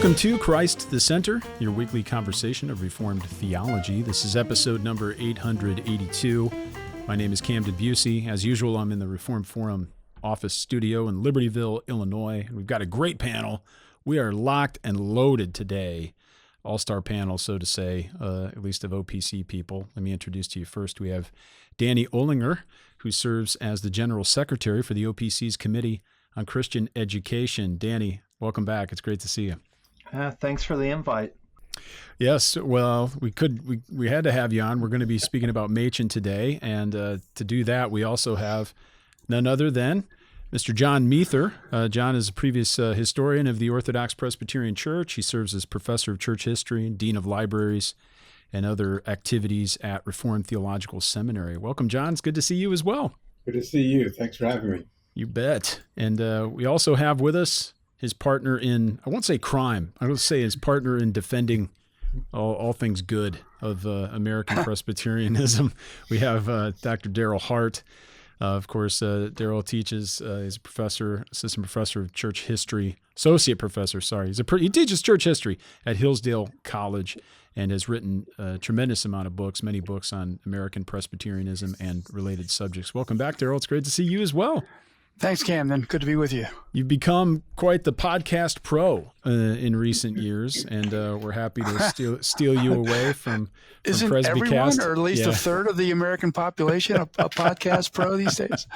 Welcome to Christ the Center, your weekly conversation of Reformed theology. This is episode number 882. My name is Camden Bucey. As usual, I'm in the Reformed Forum office studio in Libertyville, Illinois. We've got a great panel. We are locked and loaded today. All-star panel, so to say, at least of OPC people. Let me introduce to you first. We have Danny Olinger, who serves as the General Secretary for the OPC's Committee on Christian Education. Danny, welcome back. It's great to see you. Thanks for the invite. Yes, well, we had to have you on. We're going to be speaking about Machen today, and to do that, we also have none other than Mr. John Muether. John is a previous historian of the Orthodox Presbyterian Church. He serves as professor of church history, dean of libraries, and other activities at Reformed Theological Seminary. Welcome, John. It's good to see you as well. Good to see you. Thanks for having me. You bet. And we also have with us his partner in, I won't say crime, I will say his partner in defending all things good of American Presbyterianism. We have Dr. Darryl Hart. Of course, Darryl teaches, he's a professor, assistant professor of church history, associate professor, sorry. He teaches church history at Hillsdale College and has written a tremendous amount of books, many books on American Presbyterianism and related subjects. Welcome back, Darryl. It's great to see you as well. Thanks, Camden. Good to be with you. You've become quite the podcast pro in recent years, and we're happy to steal you away from Isn't Presbycast. Everyone, or at least a third of the American population, a podcast pro these days?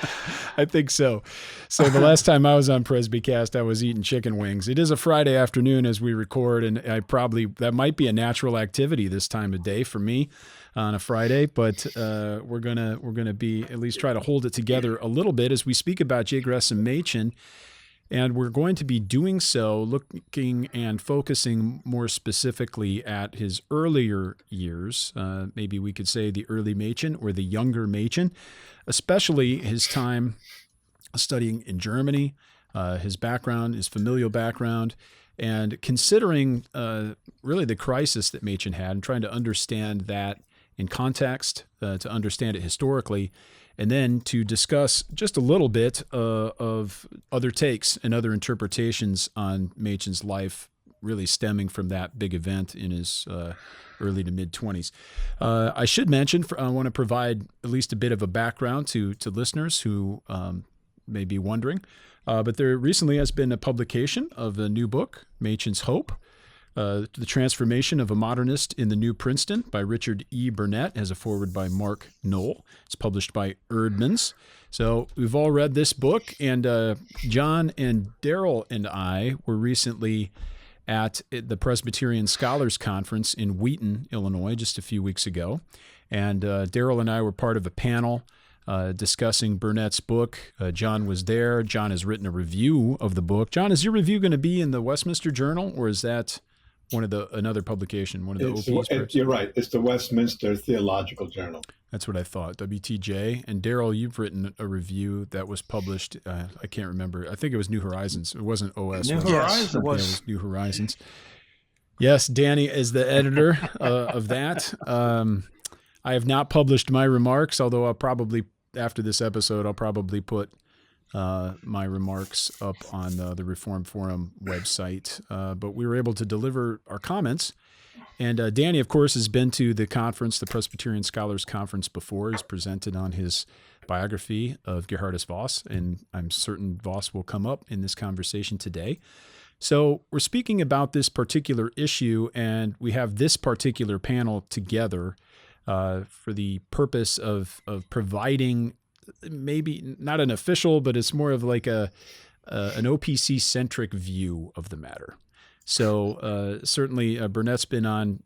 I think so. So the last time I was on Presbycast, I was eating chicken wings. It is a Friday afternoon as we record, and that might be a natural activity this time of day for me on a Friday, but we're gonna be at least try to hold it together a little bit as we speak about J. Gresham Machen, and we're going to be doing so looking and focusing more specifically at his earlier years. Maybe we could say the early Machen or the younger Machen, especially his time studying in Germany, his background, his familial background, and considering really the crisis that Machen had and trying to understand that in context, to understand it historically, and then to discuss just a little bit of other takes and other interpretations on Machen's life, really stemming from that big event in his early to mid-20s. I should mention, I want to provide at least a bit of a background to listeners who may be wondering, but there recently has been a publication of a new book, Machen's Hope, The Transformation of a Modernist in the New Princeton by Richard E. Burnett, has a foreword by Mark Knoll. It's published by Erdmans. So we've all read this book, and John and Darryl and I were recently at the Presbyterian Scholars Conference in Wheaton, Illinois, just a few weeks ago. And Darryl and I were part of a panel discussing Burnett's book. John was there. John has written a review of the book. John, is your review going to be in the Westminster Journal, or is that another publication, one of the OPs? You're right. It's the Westminster Theological Journal. That's what I thought, WTJ. And Darryl, you've written a review that was published, I can't remember. I think it was New Horizons. It wasn't OS. New Horizons. It was New Horizons. Yes, Danny is the editor of that. I have not published my remarks, although I'll probably, after this episode, I'll probably put my remarks up on the Reformed Forum website. But we were able to deliver our comments. And Danny, of course, has been to the conference, the Presbyterian Scholars Conference, before. He's presented on his biography of Gerhardus Voss, and I'm certain Voss will come up in this conversation today. So we're speaking about this particular issue, and we have this particular panel together for the purpose of providing maybe not an official, but it's more of like an OPC-centric view of the matter. So certainly Burnett's been on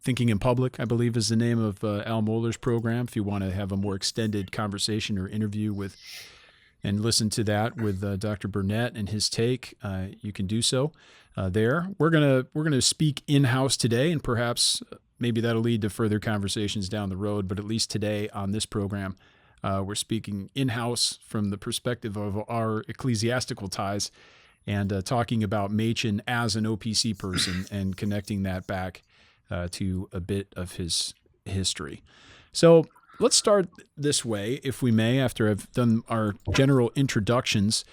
Thinking in Public, I believe is the name of Al Mohler's program. If you want to have a more extended conversation or interview with and listen to that with Dr. Burnett and his take, you can do so there. We're gonna speak in-house today, and perhaps maybe that'll lead to further conversations down the road. But at least today on this program, we're speaking in-house from the perspective of our ecclesiastical ties and talking about Machen as an OPC person and connecting that back to a bit of his history. So let's start this way, if we may, after I've done our general introductions.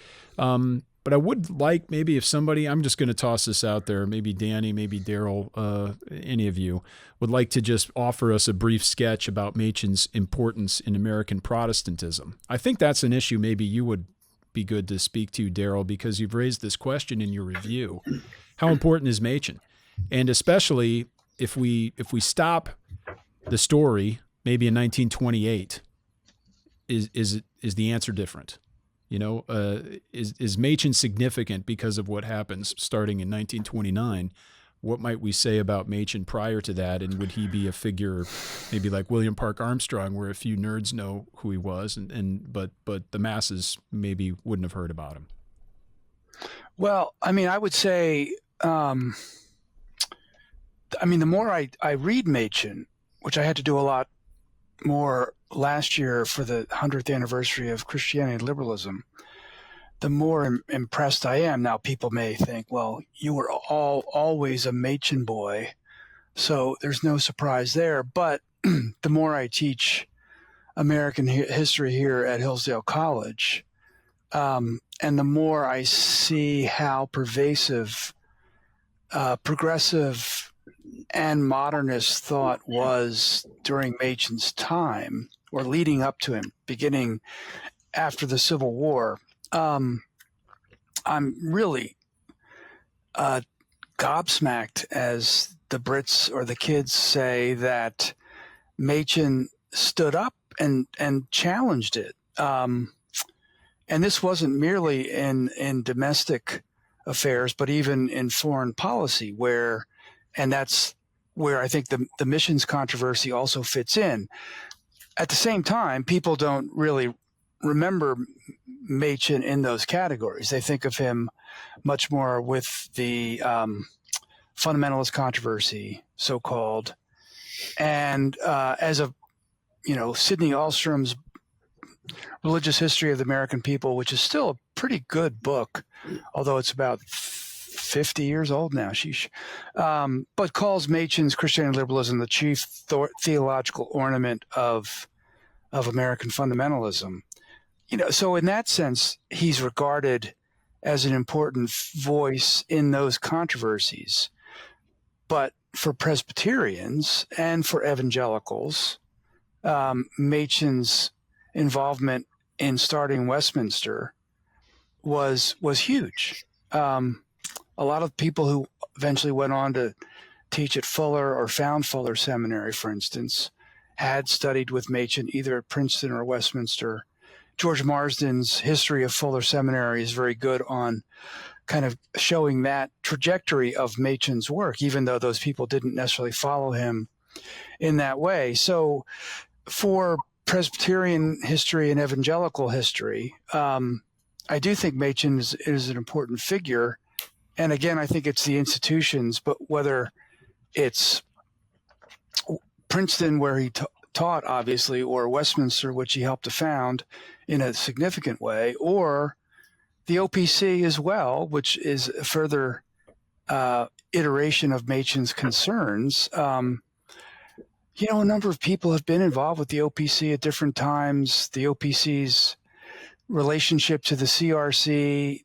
But I would like maybe if somebody, I'm just going to toss this out there, maybe Danny, maybe Darryl, any of you would like to just offer us a brief sketch about Machen's importance in American Protestantism. I think that's an issue maybe you would be good to speak to, Darryl, because you've raised this question in your review. How important is Machen? And especially if we stop the story maybe in 1928, is the answer different? You know, is Machen significant because of what happens starting in 1929? What might we say about Machen prior to that? And would he be a figure maybe like William Park Armstrong, where a few nerds know who he was, but the masses maybe wouldn't have heard about him? Well, I mean, I would say, the more I read Machen, which I had to do a lot more last year for the 100th anniversary of Christianity and liberalism, the more impressed I am. Now, people may think, well, you were always a Machen boy, so there's no surprise there. But the more I teach American history here at Hillsdale College, and the more I see how pervasive progressive and modernist thought was during Machen's time, or leading up to him, beginning after the Civil War, I'm really gobsmacked, as the Brits or the kids say, that Machen stood up and challenged it. And this wasn't merely in domestic affairs, but even in foreign policy, and that's where I think the missions controversy also fits in. At the same time, people don't really remember Machen in those categories. They think of him much more with the fundamentalist controversy, so-called, and as Sidney Alstrom's Religious History of the American People, which is still a pretty good book, although it's about 50 years old now, sheesh, but calls Machen's Christianity and liberalism the chief theological ornament of American fundamentalism. So in that sense, he's regarded as an important voice in those controversies. But for Presbyterians and for evangelicals, Machen's involvement in starting Westminster was huge. A lot of people who eventually went on to teach at Fuller or found Fuller Seminary, for instance, had studied with Machen either at Princeton or Westminster. George Marsden's History of Fuller Seminary is very good on kind of showing that trajectory of Machen's work, even though those people didn't necessarily follow him in that way. So for Presbyterian history and evangelical history, I do think Machen is an important figure. And again, I think it's the institutions, but whether it's Princeton, where he taught, obviously, or Westminster, which he helped to found in a significant way, or the OPC as well, which is a further iteration of Machen's concerns. A number of people have been involved with the OPC at different times. The OPC's relationship to the CRC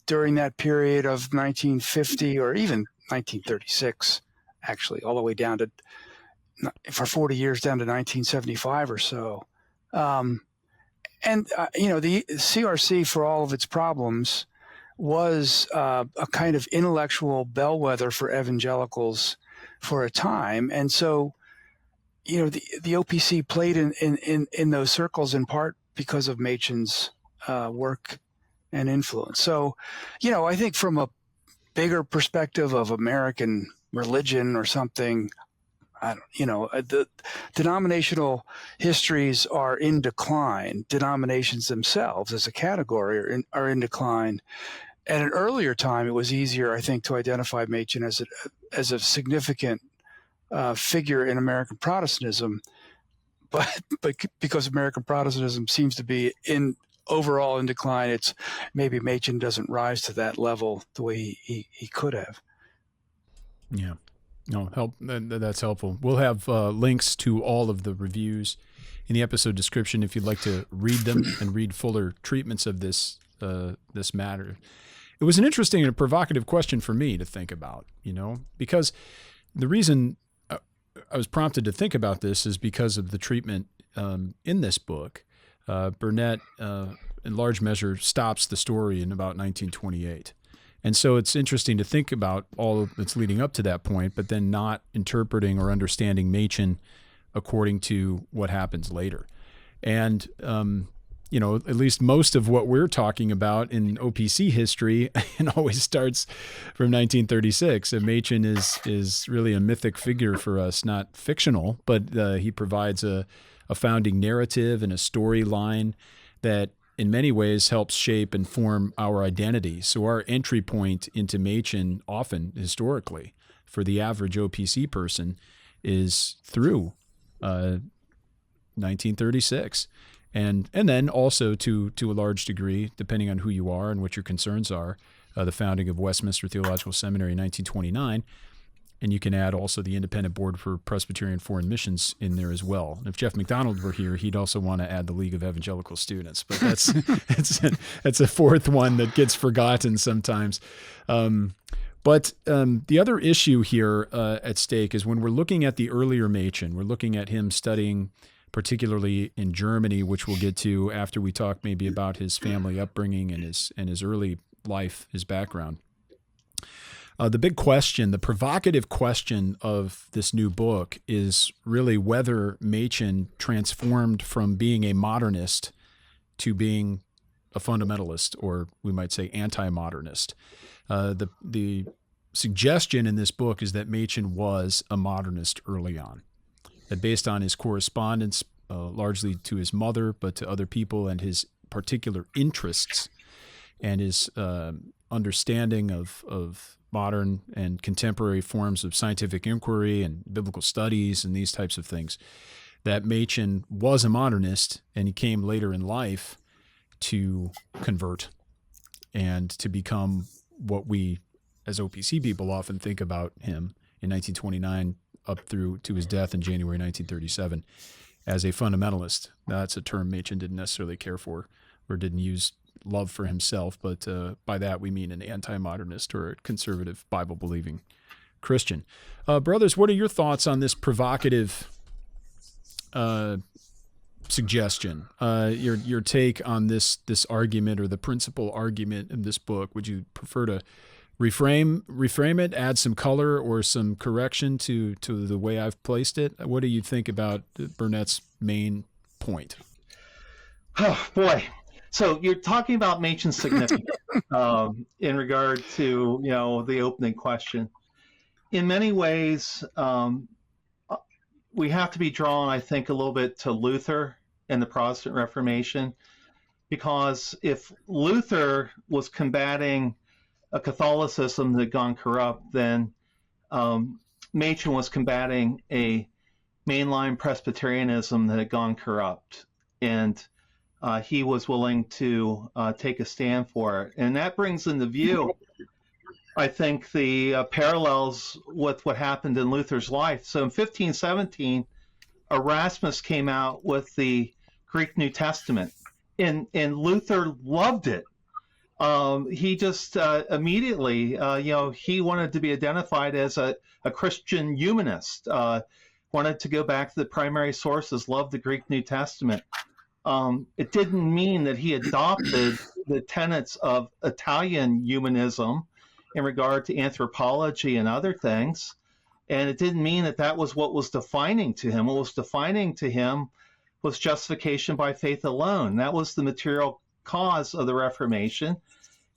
during that period of 1950 or even 1936, actually, all the way down to, for 40 years, down to 1975 or so. The CRC, for all of its problems, was a kind of intellectual bellwether for evangelicals for a time. And so, the OPC played in those circles in part because of Machen's work and influence. So, I think from a bigger perspective of American religion or something, the denominational histories are in decline. Denominations themselves as a category are in decline. At an earlier time, it was easier, I think, to identify Machen as a significant figure in American Protestantism, but because American Protestantism seems to be overall in decline, it's maybe Machen doesn't rise to that level the way he could have. Yeah. No, that's helpful. We'll have links to all of the reviews in the episode description if you'd like to read them and read fuller treatments of this this matter. It was an interesting and a provocative question for me to think about, because the reason I was prompted to think about this is because of the treatment in this book. Burnett, in large measure, stops the story in about 1928. And so it's interesting to think about all that's leading up to that point, but then not interpreting or understanding Machen according to what happens later. And, at least most of what we're talking about in OPC history it always starts from 1936. And Machen is really a mythic figure for us, not fictional, but he provides a founding narrative and a storyline that in many ways helps shape and form our identity. So our entry point into Machen, often historically, for the average OPC person, is through 1936. And then also to a large degree, depending on who you are and what your concerns are, the founding of Westminster Theological Seminary in 1929. And you can add also the Independent Board for Presbyterian Foreign Missions in there as well. And if Jeff McDonald were here, he'd also want to add the League of Evangelical Students. But that's it's a fourth one that gets forgotten sometimes. But the other issue here at stake is when we're looking at the earlier Machen, we're looking at him studying particularly in Germany, which we'll get to after we talk maybe about his family upbringing and his early life, his background. The big question, the provocative question of this new book is really whether Machen transformed from being a modernist to being a fundamentalist, or we might say anti-modernist. The suggestion in this book is that Machen was a modernist early on, that based on his correspondence, largely to his mother, but to other people, and his particular interests and his understanding of modern and contemporary forms of scientific inquiry and biblical studies and these types of things, that Machen was a modernist, and he came later in life to convert and to become what we as OPC people often think about him in 1929 up through to his death in January 1937 as a fundamentalist. Now, that's a term Machen didn't necessarily care for or didn't use love for himself, but by that we mean an anti-modernist or a conservative Bible-believing Christian. Brothers, what are your thoughts on this provocative suggestion? Your take on this argument, or the principal argument in this book? Would you prefer to reframe it, add some color or some correction to the way I've placed it? What do you think about Burnett's main point? Oh, boy. So you're talking about Machen's significance in regard to, the opening question. In many ways, we have to be drawn, I think, a little bit to Luther and the Protestant Reformation, because if Luther was combating a Catholicism that had gone corrupt, then Machen was combating a mainline Presbyterianism that had gone corrupt. And he was willing to take a stand for it. And that brings into view, I think, the parallels with what happened in Luther's life. So in 1517, Erasmus came out with the Greek New Testament, and Luther loved it. He just immediately, he wanted to be identified as a Christian humanist, wanted to go back to the primary sources, loved the Greek New Testament. It didn't mean that he adopted the tenets of Italian humanism in regard to anthropology and other things. And it didn't mean that that was what was defining to him. What was defining to him was justification by faith alone. That was the material cause of the Reformation.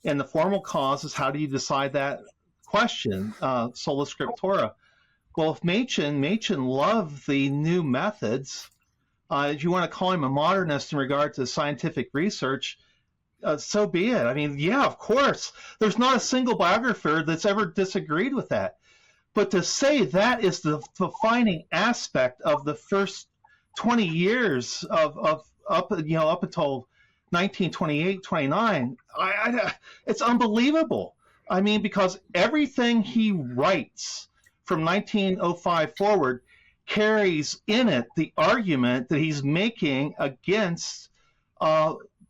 And the formal cause is, how do you decide that question, sola scriptura? Well, if Machen loved the new methods, if you want to call him a modernist in regard to scientific research, so be it. I mean, yeah, of course. There's not a single biographer that's ever disagreed with that. But to say that is the defining aspect of the first 20 years of up until 1928, 29, it's unbelievable. I mean, because everything he writes from 1905 forward carries in it the argument that he's making against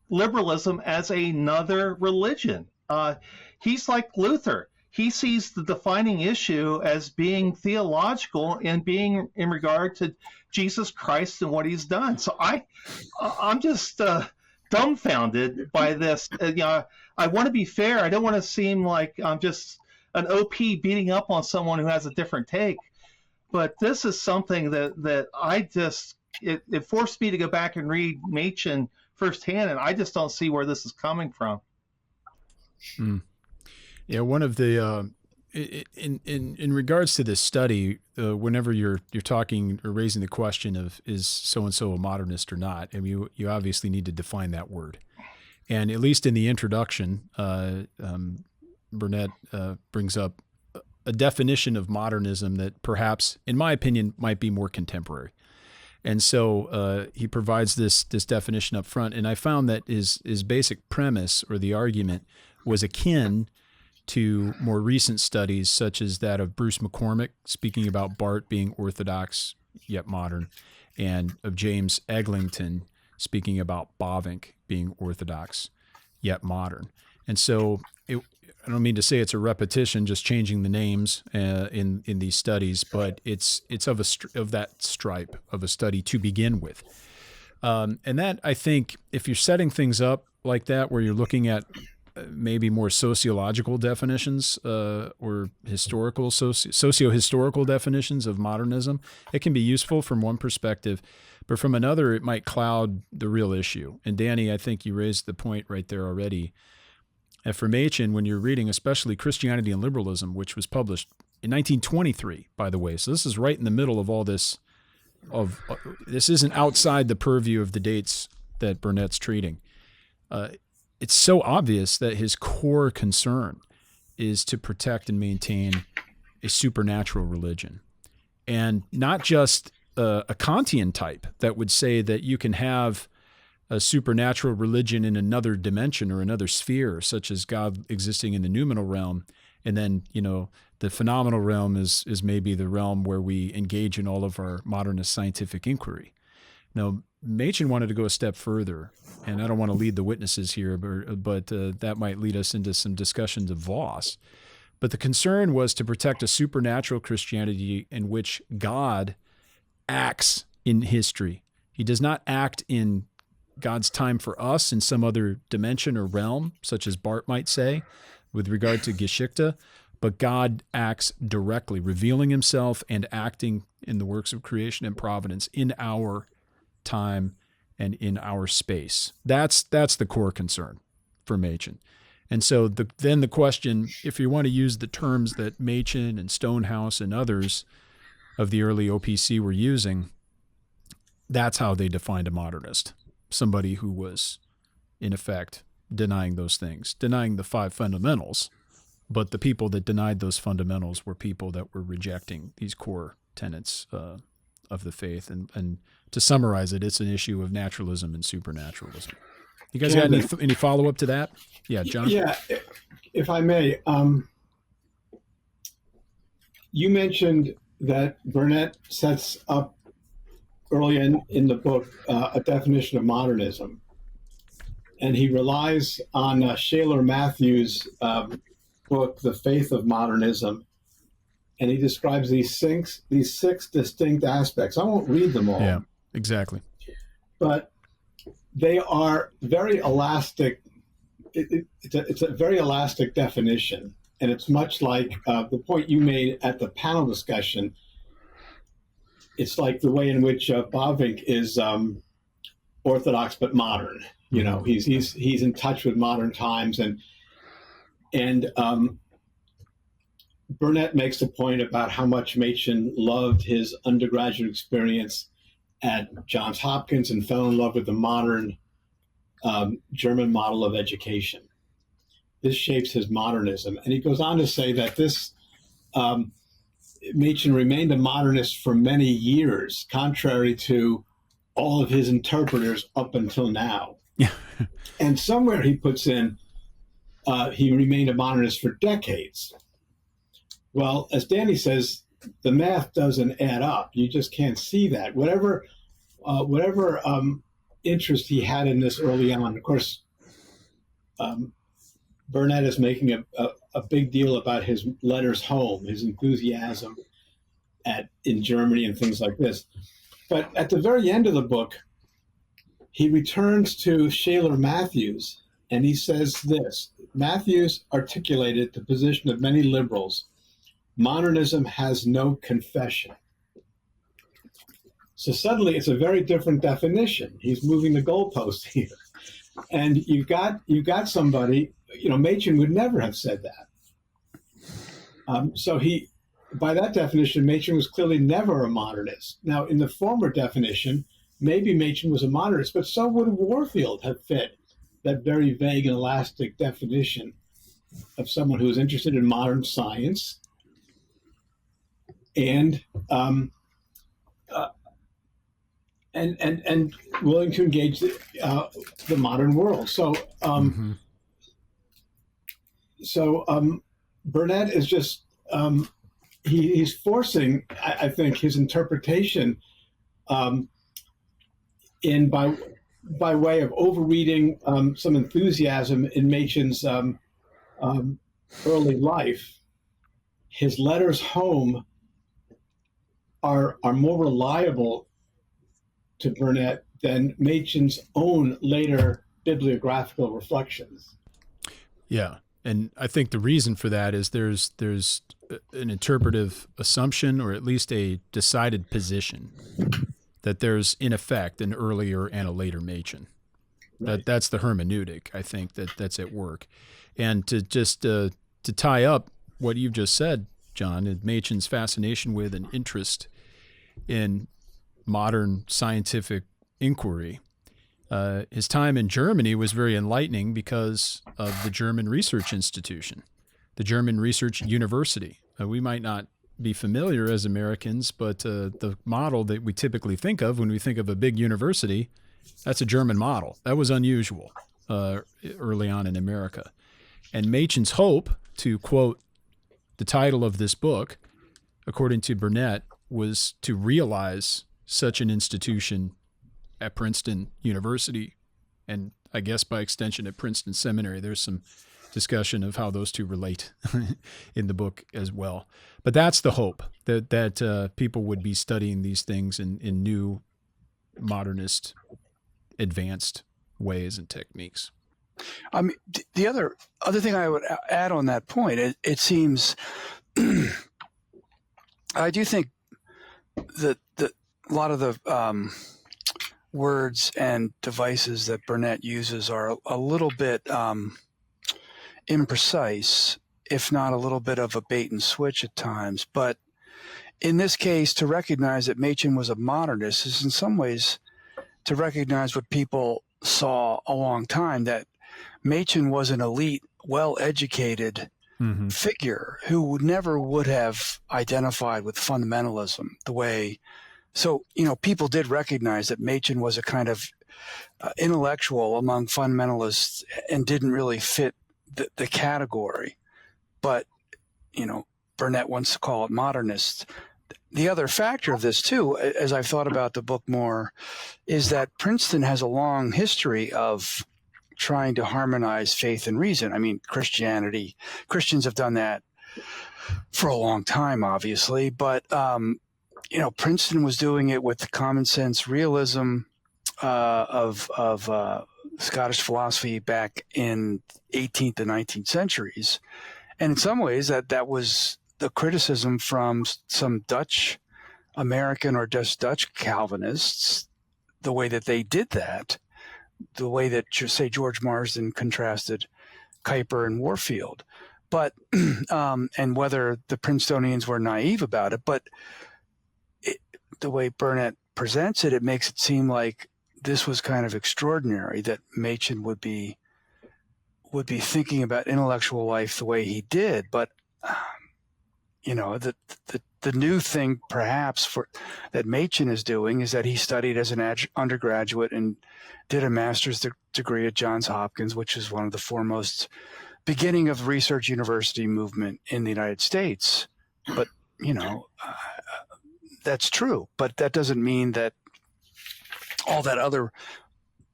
liberalism as another religion. He's like Luther. He sees the defining issue as being theological and being in regard to Jesus Christ and what he's done. So I'm just dumbfounded by this. I want to be fair. I don't want to seem like I'm just an OP beating up on someone who has a different take. But this is something that I just, it forced me to go back and read Machen firsthand, and I just don't see where this is coming from. Yeah, one of the in regards to this study, whenever you're talking or raising the question of is so and so a modernist or not, I mean, you obviously need to define that word, and at least in the introduction, Burnett brings up a definition of modernism that perhaps, in my opinion, might be more contemporary. And so he provides this definition up front, and I found that his basic premise or the argument was akin to more recent studies such as that of Bruce McCormick speaking about Barth being orthodox yet modern, and of James Eglinton speaking about Bavinck being orthodox yet modern. And so I don't mean to say it's a repetition, just changing the names in these studies, but it's of that stripe of a study to begin with. And that, I think, if you're setting things up like that, where you're looking at maybe more sociological definitions or socio-historical definitions of modernism, it can be useful from one perspective, but from another, it might cloud the real issue. And Danny, I think you raised the point right there already. And for Machen, when you're reading, especially Christianity and Liberalism, which was published in 1923, by the way, so this is right in the middle of all this. This isn't outside the purview of the dates that Burnett's treating. It's so obvious that his core concern is to protect and maintain a supernatural religion, and not just a Kantian type that would say that you can have a supernatural religion in another dimension or another sphere, such as God existing in the noumenal realm, and then the phenomenal realm is maybe the realm where we engage in all of our modernist scientific inquiry. Now, Machen wanted to go a step further, and I don't want to lead the witnesses here, but that might lead us into some discussions of Voss. But the concern was to protect a supernatural Christianity in which God acts in history. He does not act in God's time for us in some other dimension or realm, such as Barth might say, with regard to Geschichte, but God acts directly, revealing himself and acting in the works of creation and providence in our time and in our space. That's the core concern for Machen. And so then the question, if you want to use the terms that Machen and Stonehouse and others of the early OPC were using, that's how they defined a modernist. Somebody who was, in effect, denying those things, denying the five fundamentals, but the people that denied those fundamentals were people that were rejecting these core tenets of the faith. And to summarize it, it's an issue of naturalism and supernaturalism. You guys got any follow-up to that? Yeah, John? Yeah, if I may. You mentioned that Burnett sets up early in the book a definition of modernism. And he relies on Shaler Matthews' book, The Faith of Modernism. And he describes these six distinct aspects. I won't read them all. Yeah, exactly. But they are very elastic. It's a very elastic definition. And it's much like the point you made at the panel discussion. It's like the way in which Bavinck is orthodox but modern. He's in touch with modern times, and Burnett makes a point about how much Machen loved his undergraduate experience at Johns Hopkins and fell in love with the modern German model of education. This shapes his modernism, and he goes on to say that this. Machen remained a modernist for many years, contrary to all of his interpreters up until now. And somewhere he puts in, he remained a modernist for decades. Well, as Danny says, the math doesn't add up. You just can't see that. Whatever interest he had in this early on. Of course, Burnett is making a big deal about his letters home, his enthusiasm in Germany and things like this. But at the very end of the book, he returns to Shaler Matthews, and he says this. Matthews articulated the position of many liberals. Modernism has no confession. So suddenly it's a very different definition. He's moving the goalpost here. And you've got somebody, Machen would never have said that. So by that definition, Machen was clearly never a modernist. Now, in the former definition, maybe Machen was a modernist, but so would Warfield have fit that very vague and elastic definition of someone who is interested in modern science and willing to engage the modern world. So, Burnett is just he's forcing, I think, his interpretation by way of overreading some enthusiasm in Machen's early life. His letters home are more reliable to Burnett than Machen's own later bibliographical reflections. Yeah, and I think the reason for that is there's an interpretive assumption, or at least a decided position, that there's in effect an earlier and a later Machen. Right. That's the hermeneutic, I think, that's at work. And to just to tie up what you've just said, John, and Machen's fascination with and interest in modern scientific inquiry. His time in Germany was very enlightening because of the German Research Institution, the German Research University. We might not be familiar as Americans, but the model that we typically think of when we think of a big university, that's a German model. That was unusual early on in America. And Machen's hope, to quote the title of this book, according to Burnett, was to realize such an institution at Princeton University, and I guess by extension at Princeton Seminary. There's some discussion of how those two relate in the book as well. But that's the hope, that people would be studying these things in new modernist advanced ways and techniques. I mean, the other thing I would add on that point, it seems, I do think that a lot of the words and devices that Burnett uses are a little bit imprecise, if not a little bit of a bait and switch at times. But in this case, to recognize that Machen was a modernist is in some ways to recognize what people saw a long time, that Machen was an elite, well-educated figure who never would have identified with fundamentalism the way. So, people did recognize that Machen was a kind of intellectual among fundamentalists and didn't really fit the category. But, Burnett wants to call it modernist. The other factor of this, too, as I've thought about the book more, is that Princeton has a long history of trying to harmonize faith and reason. I mean, Christians have done that for a long time, obviously, but Princeton was doing it with the common sense realism of Scottish philosophy back in 18th and 19th centuries. And in some ways that was the criticism from some Dutch American or just Dutch Calvinists, the way that they did that, the way that, say, George Marsden contrasted Kuyper and Warfield. But, and whether the Princetonians were naive about it, but the way Burnett presents it, it makes it seem like this was kind of extraordinary, that Machen would be thinking about intellectual life the way he did. But the new thing perhaps that Machen is doing is that he studied as an undergraduate and did a master's degree at Johns Hopkins, which is one of the foremost beginning of the research university movement in the United States. But that's true, but that doesn't mean that all that other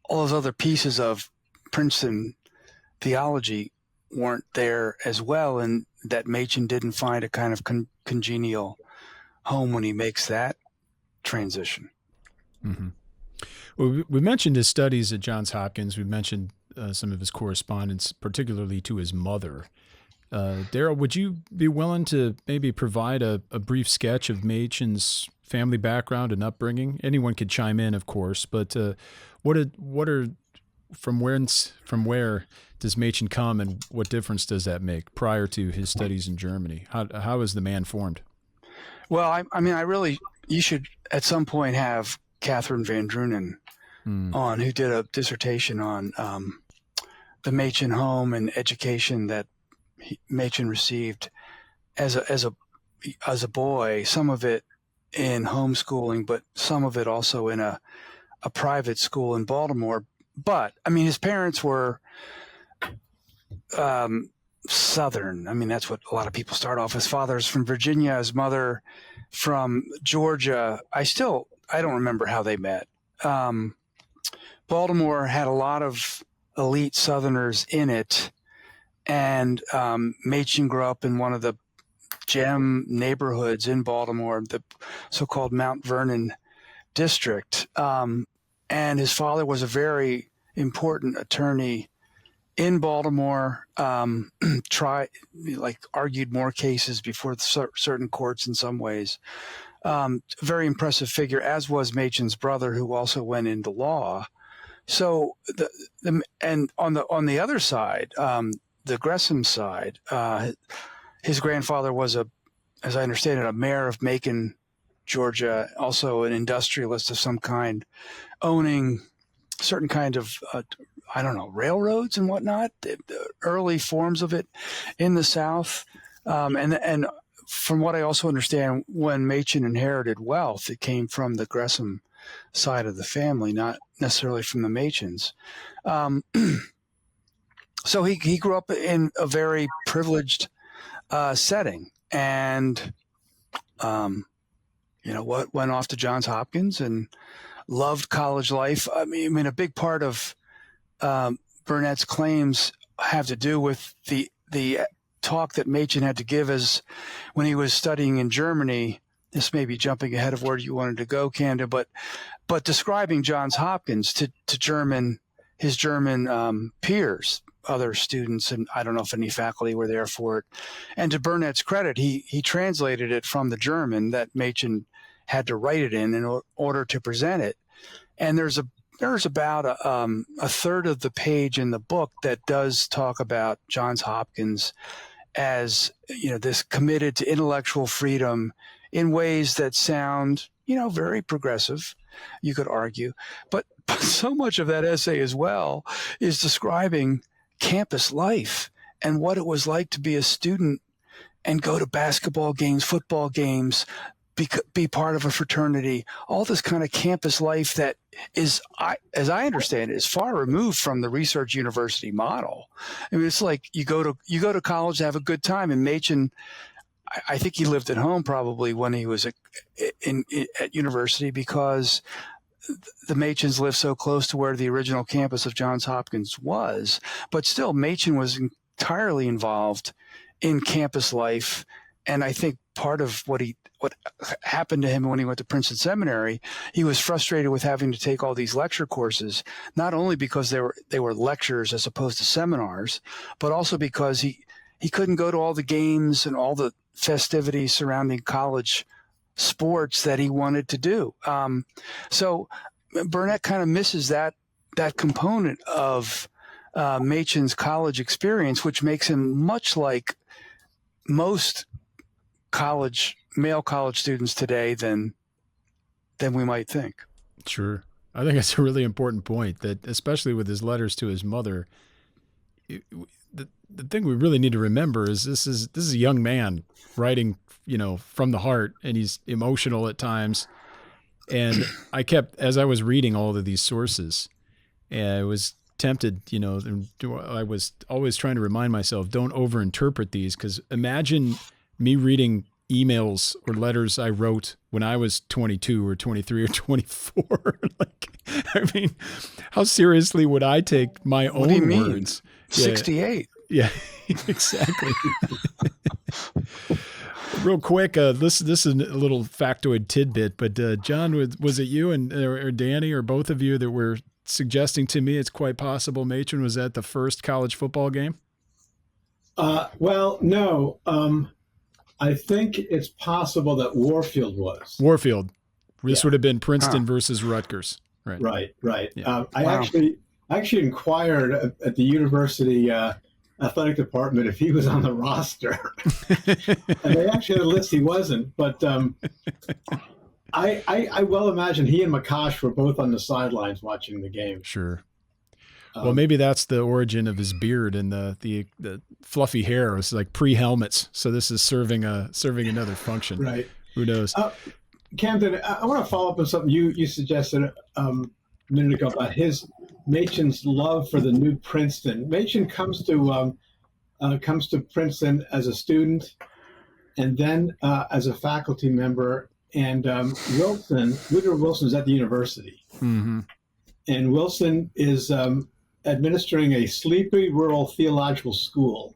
all those other pieces of Princeton theology weren't there as well, and that Machen didn't find a kind of congenial home when he makes that transition. Mm-hmm. Well, we mentioned his studies at Johns Hopkins. We mentioned some of his correspondence, particularly to his mother. Darryl, would you be willing to maybe provide a brief sketch of Machen's family background and upbringing? Anyone could chime in, of course, but from where does Machen come, and what difference does that make prior to his studies in Germany? How is the man formed? Well, you should at some point have Catherine Van Drunen on, who did a dissertation on the Machen home and education that Machen received as a boy. Some of it in homeschooling, but some of it also in a private school in Baltimore. But his parents were Southern. That's what a lot of people start off. His father's from Virginia, his mother from Georgia. I don't remember how they met. Baltimore had a lot of elite Southerners in it, and Machen grew up in one of the gem neighborhoods in Baltimore, the so-called Mount Vernon district. And his father was a very important attorney in Baltimore, argued more cases before certain courts in some ways. Very impressive figure, as was Machen's brother, who also went into law. So and on the other side, the Gresham side, his grandfather was as I understand it, a mayor of Macon, Georgia, also an industrialist of some kind, owning certain kind of railroads and whatnot, the early forms of it in the South. And from what I also understand, when Machen inherited wealth, it came from the Gresham side of the family, not necessarily from the Machens. So he grew up in a very privileged setting, and went off to Johns Hopkins and loved college life. A big part of Burnett's claims have to do with the talk that Machen had to give as when he was studying in Germany. This may be jumping ahead of where you wanted to go, Camden, but describing Johns Hopkins to his German peers, other students, and I don't know if any faculty were there for it. And to Burnett's credit, he translated it from the German that Machen had to write it in order to present it. And there's about a third of the page in the book that does talk about Johns Hopkins as this committed to intellectual freedom in ways that sound very progressive, you could argue, but so much of that essay as well is describing campus life and what it was like to be a student and go to basketball games, football games, be part of a fraternity, all this kind of campus life that is, as I understand it, is far removed from the research university model. It's like you go to college to have a good time. And Machen, I think he lived at home probably when he was at university, because the Machens lived so close to where the original campus of Johns Hopkins was. But still, Machen was entirely involved in campus life. And I think part of what happened to him when he went to Princeton Seminary, he was frustrated with having to take all these lecture courses, not only because they were lectures as opposed to seminars, but also because he couldn't go to all the games and all the festivities surrounding college sports that he wanted to do. So Burnett kind of misses that component of Machen's college experience, which makes him much like most male college students today than we might think. Sure. I think that's a really important point, that especially with his letters to his mother, the thing we really need to remember is this is a young man writing, from the heart, and he's emotional at times. And I kept, as I was reading all of these sources, and I was tempted, I was always trying to remind myself, don't overinterpret these, because imagine me reading emails or letters I wrote when I was 22 or 23 or 24. How seriously would I take my What do you own mean? words? 68. Yeah, exactly. Real quick, this is a little factoid tidbit, but John, was it you or Danny or both of you that were suggesting to me it's quite possible Machen was at the first college football game? Well, no. I think it's possible that Warfield was. Warfield. This would have been Princeton Huh. versus Rutgers. Right. Right. Yeah. I actually inquired at the university athletic department if he was on the roster, and they actually had a list he wasn't. But I well imagine he and Makash were both on the sidelines watching the game. Sure. Well, maybe that's the origin of his beard and the fluffy hair. It was like pre-helmets, so this is serving another function. Right. Who knows? Camden, I want to follow up on something you suggested a minute ago about Machen's love for the new Princeton. Machen comes to Princeton as a student, and then as a faculty member. And Woodrow Wilson's at the university, Mm-hmm. and Wilson is administering a sleepy rural theological school,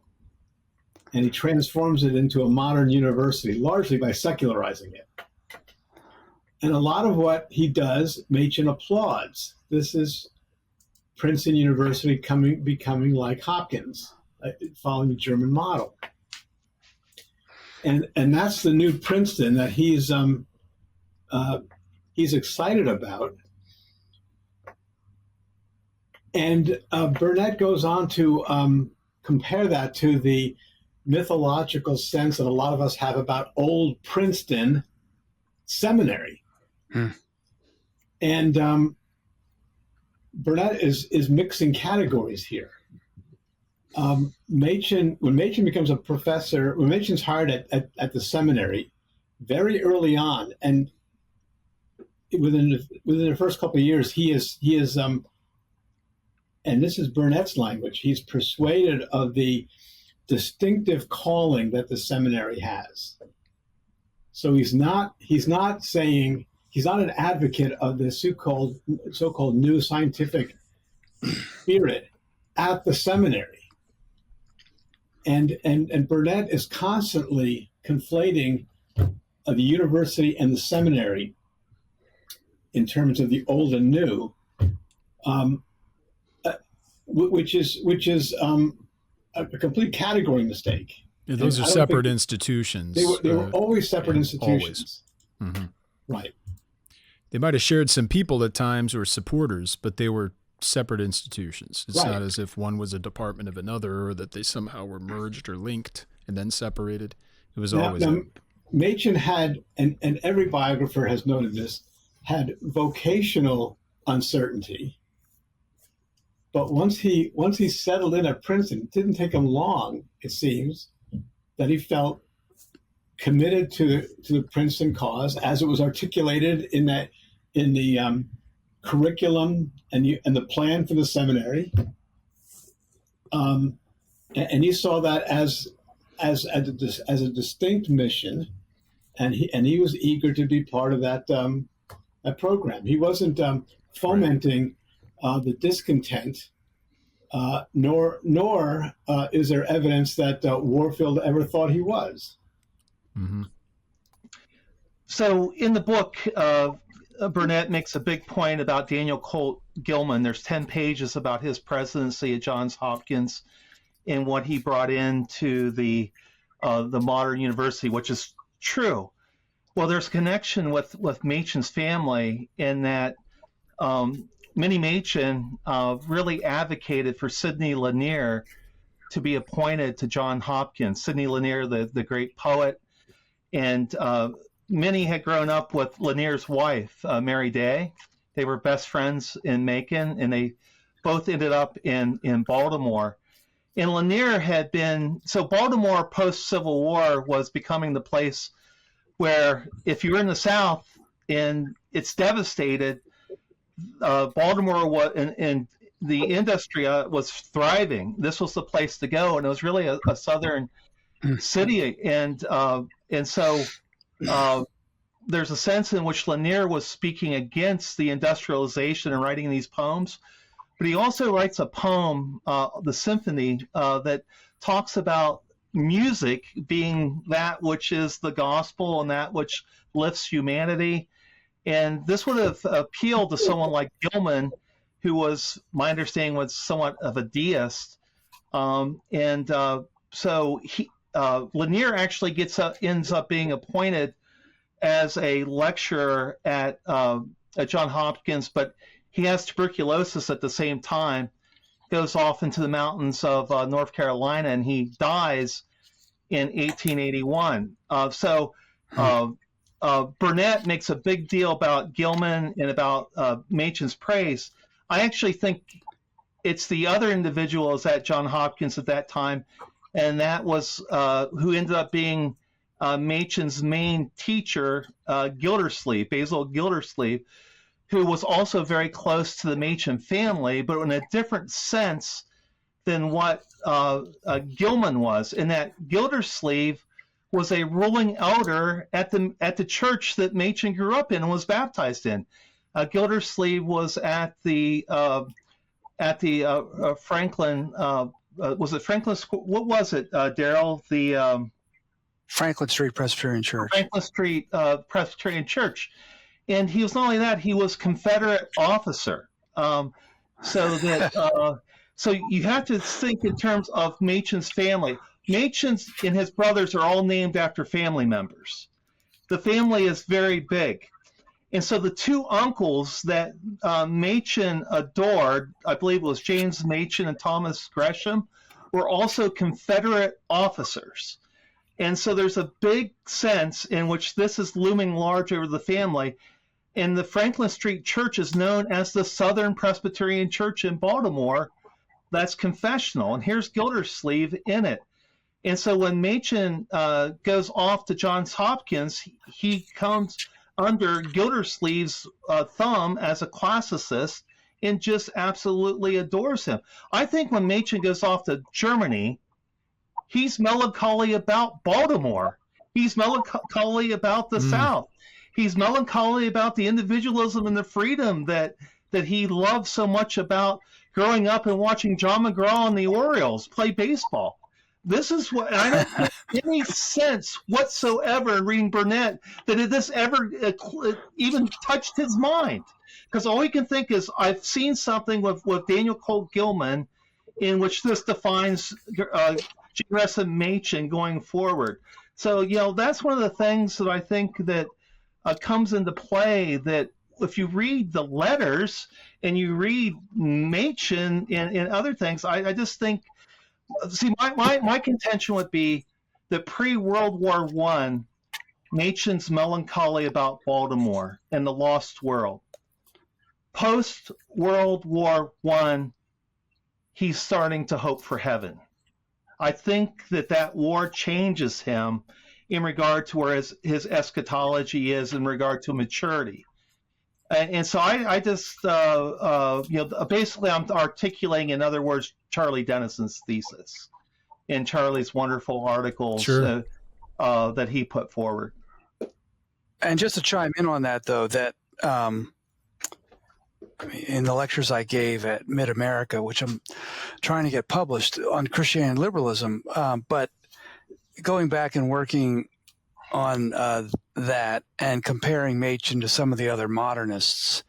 and he transforms it into a modern university, largely by secularizing it. And a lot of what he does, Machen applauds. This is Princeton University becoming like Hopkins, following the German model. And that's the new Princeton that he's excited about. And Burnett goes on to compare that to the mythological sense that a lot of us have about old Princeton Seminary. And Burnett is mixing categories here. When Machen becomes a professor, when Machen's hired at the seminary, very early on, and within the first couple of years, he is and this is Burnett's language, he's persuaded of the distinctive calling that the seminary has. So he's not an advocate of the so-called new scientific spirit at the seminary. And Burnett is constantly conflating the university and the seminary in terms of the old and new, which is a complete category mistake. Yeah, those are separate institutions. They were always separate institutions. Always. Mm-hmm. Right. They might have shared some people at times or supporters, but they were separate institutions. It's not as if one was a department of another or that they somehow were merged or linked and then separated. It was always. Machen had, and every biographer has noted this, had vocational uncertainty. But once he settled in at Princeton, it didn't take him long, it seems, that he felt committed to the Princeton cause as it was articulated in the curriculum and the plan for the seminary, and he saw that as a distinct mission, and he was eager to be part of that program. He wasn't fomenting the discontent, nor is there evidence that Warfield ever thought he was. Mm-hmm. So in the book, Burnett makes a big point about Daniel Colt Gilman. There's 10 pages about his presidency at Johns Hopkins and what he brought into the modern university, which is true. Well, there's a connection with Machen's family in that Minnie Machen really advocated for Sidney Lanier to be appointed to Johns Hopkins. Sidney Lanier, the great poet, and Minnie had grown up with Lanier's wife, Mary Day. They were best friends in Macon, and they both ended up in Baltimore. And Lanier had been, so Baltimore post-Civil War was becoming the place where if you were in the South and it's devastated, Baltimore was, and the industry was thriving. This was the place to go, and it was really a southern city. And so there's a sense in which Lanier was speaking against the industrialization and writing these poems, but he also writes a poem, the Symphony, that talks about music being that which is the gospel and that which lifts humanity. And this would have appealed to someone like Gilman, who was, my understanding, was somewhat of a deist. So Lanier actually ends up being appointed as a lecturer at Johns Hopkins, but he has tuberculosis at the same time, goes off into the mountains of North Carolina, and he dies in 1881. Burnett makes a big deal about Gilman and about Machen's praise. I actually think it's the other individuals at Johns Hopkins at that time, and that was who ended up being Machen's main teacher, Gildersleeve, Basil Gildersleeve, who was also very close to the Machen family, but in a different sense than what Gilman was, in that Gildersleeve was a ruling elder at the church that Machen grew up in and was baptized in. Gildersleeve was at the Franklin. Was it Franklin School? What was it, Darryl? The Franklin Street Presbyterian Church. Franklin Street Presbyterian Church. And he was not only that, he was Confederate officer. So you have to think in terms of Machen's family. Machen's and his brothers are all named after family members. The family is very big. And so the two uncles that Machen adored, I believe it was James Machen and Thomas Gresham, were also Confederate officers. And so there's a big sense in which this is looming large over the family. And the Franklin Street Church is known as the Southern Presbyterian Church in Baltimore. That's confessional. And here's Gildersleeve in it. And so when Machen goes off to Johns Hopkins, he comes under Gildersleeve's thumb as a classicist and just absolutely adores him. I think when Machen goes off to Germany, he's melancholy about Baltimore. He's melancholy about the South. He's melancholy about the individualism and the freedom that he loved so much about growing up and watching John McGraw and the Orioles play baseball. This is what I don't get any sense whatsoever in reading Burnett that this ever even touched his mind. Because all he can think is, I've seen something with Daniel Colt Gilman in which this defines Gresham Machen going forward. So, that's one of the things that I think that comes into play, that if you read the letters and you read Machen and other things, I just think, see, my contention would be that pre-World War I, Machen's melancholy about Baltimore and the lost world. Post-World War I, he's starting to hope for heaven. I think that war changes him in regard to where his eschatology is in regard to maturity. And so I just, basically I'm articulating, in other words, Charlie Dennison's thesis in Charlie's wonderful articles that he put forward. And just to chime in on that, though, that in the lectures I gave at Mid-America, which I'm trying to get published on Christianity and liberalism, but going back and working on that and comparing Machen to some of the other modernists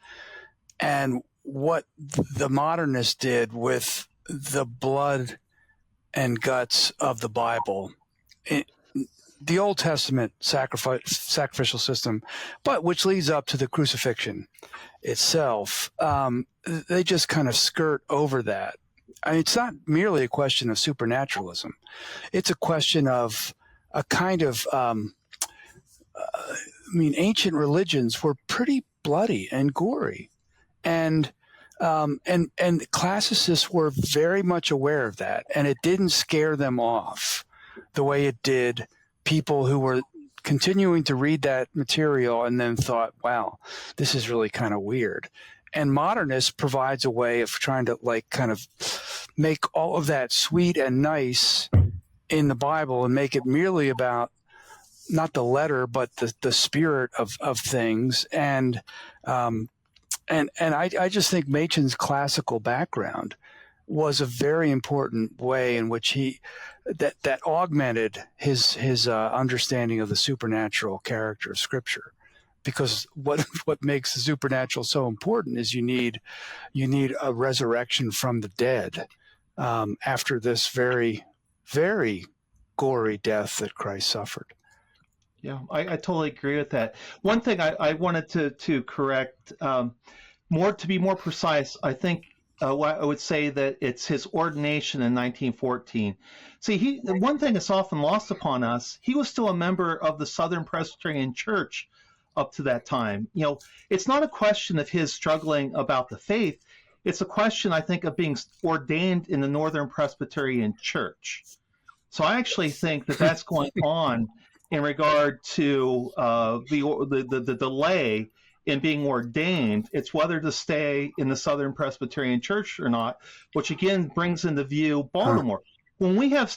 and what the modernists did with the blood and guts of the Bible, the Old Testament sacrificial system, but which leads up to the crucifixion itself, they just kind of skirt over that. I mean, it's not merely a question of supernaturalism. It's a question of a kind of, ancient religions were pretty bloody and gory. And classicists were very much aware of that, and it didn't scare them off the way it did people who were continuing to read that material and then thought, wow, this is really kind of weird. And modernist provides a way of trying to kind of make all of that sweet and nice in the Bible and make it merely about not the letter, but the spirit of things. And And I just think Machen's classical background was a very important way in which that augmented his understanding of the supernatural character of Scripture. Because what makes the supernatural so important is you need a resurrection from the dead after this very, very gory death that Christ suffered. Yeah, I totally agree with that. One thing I wanted to correct, to be more precise, I think I would say that it's his ordination in 1914. See, one thing that's often lost upon us, he was still a member of the Southern Presbyterian Church up to that time. It's not a question of his struggling about the faith. It's a question, I think, of being ordained in the Northern Presbyterian Church. So I actually think that that's going on in regard to the delay in being ordained. It's whether to stay in the Southern Presbyterian Church or not, which again brings into view Baltimore. When we have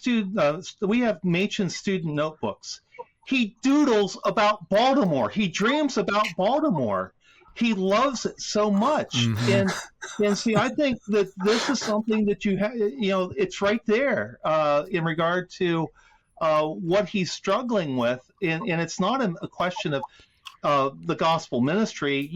Machen's student notebooks, he doodles about Baltimore. He dreams about Baltimore. He loves it so much. Mm-hmm. And see, I think that this is something that you have, it's right there in regard to what he's struggling with. And it's not a question of the gospel ministry,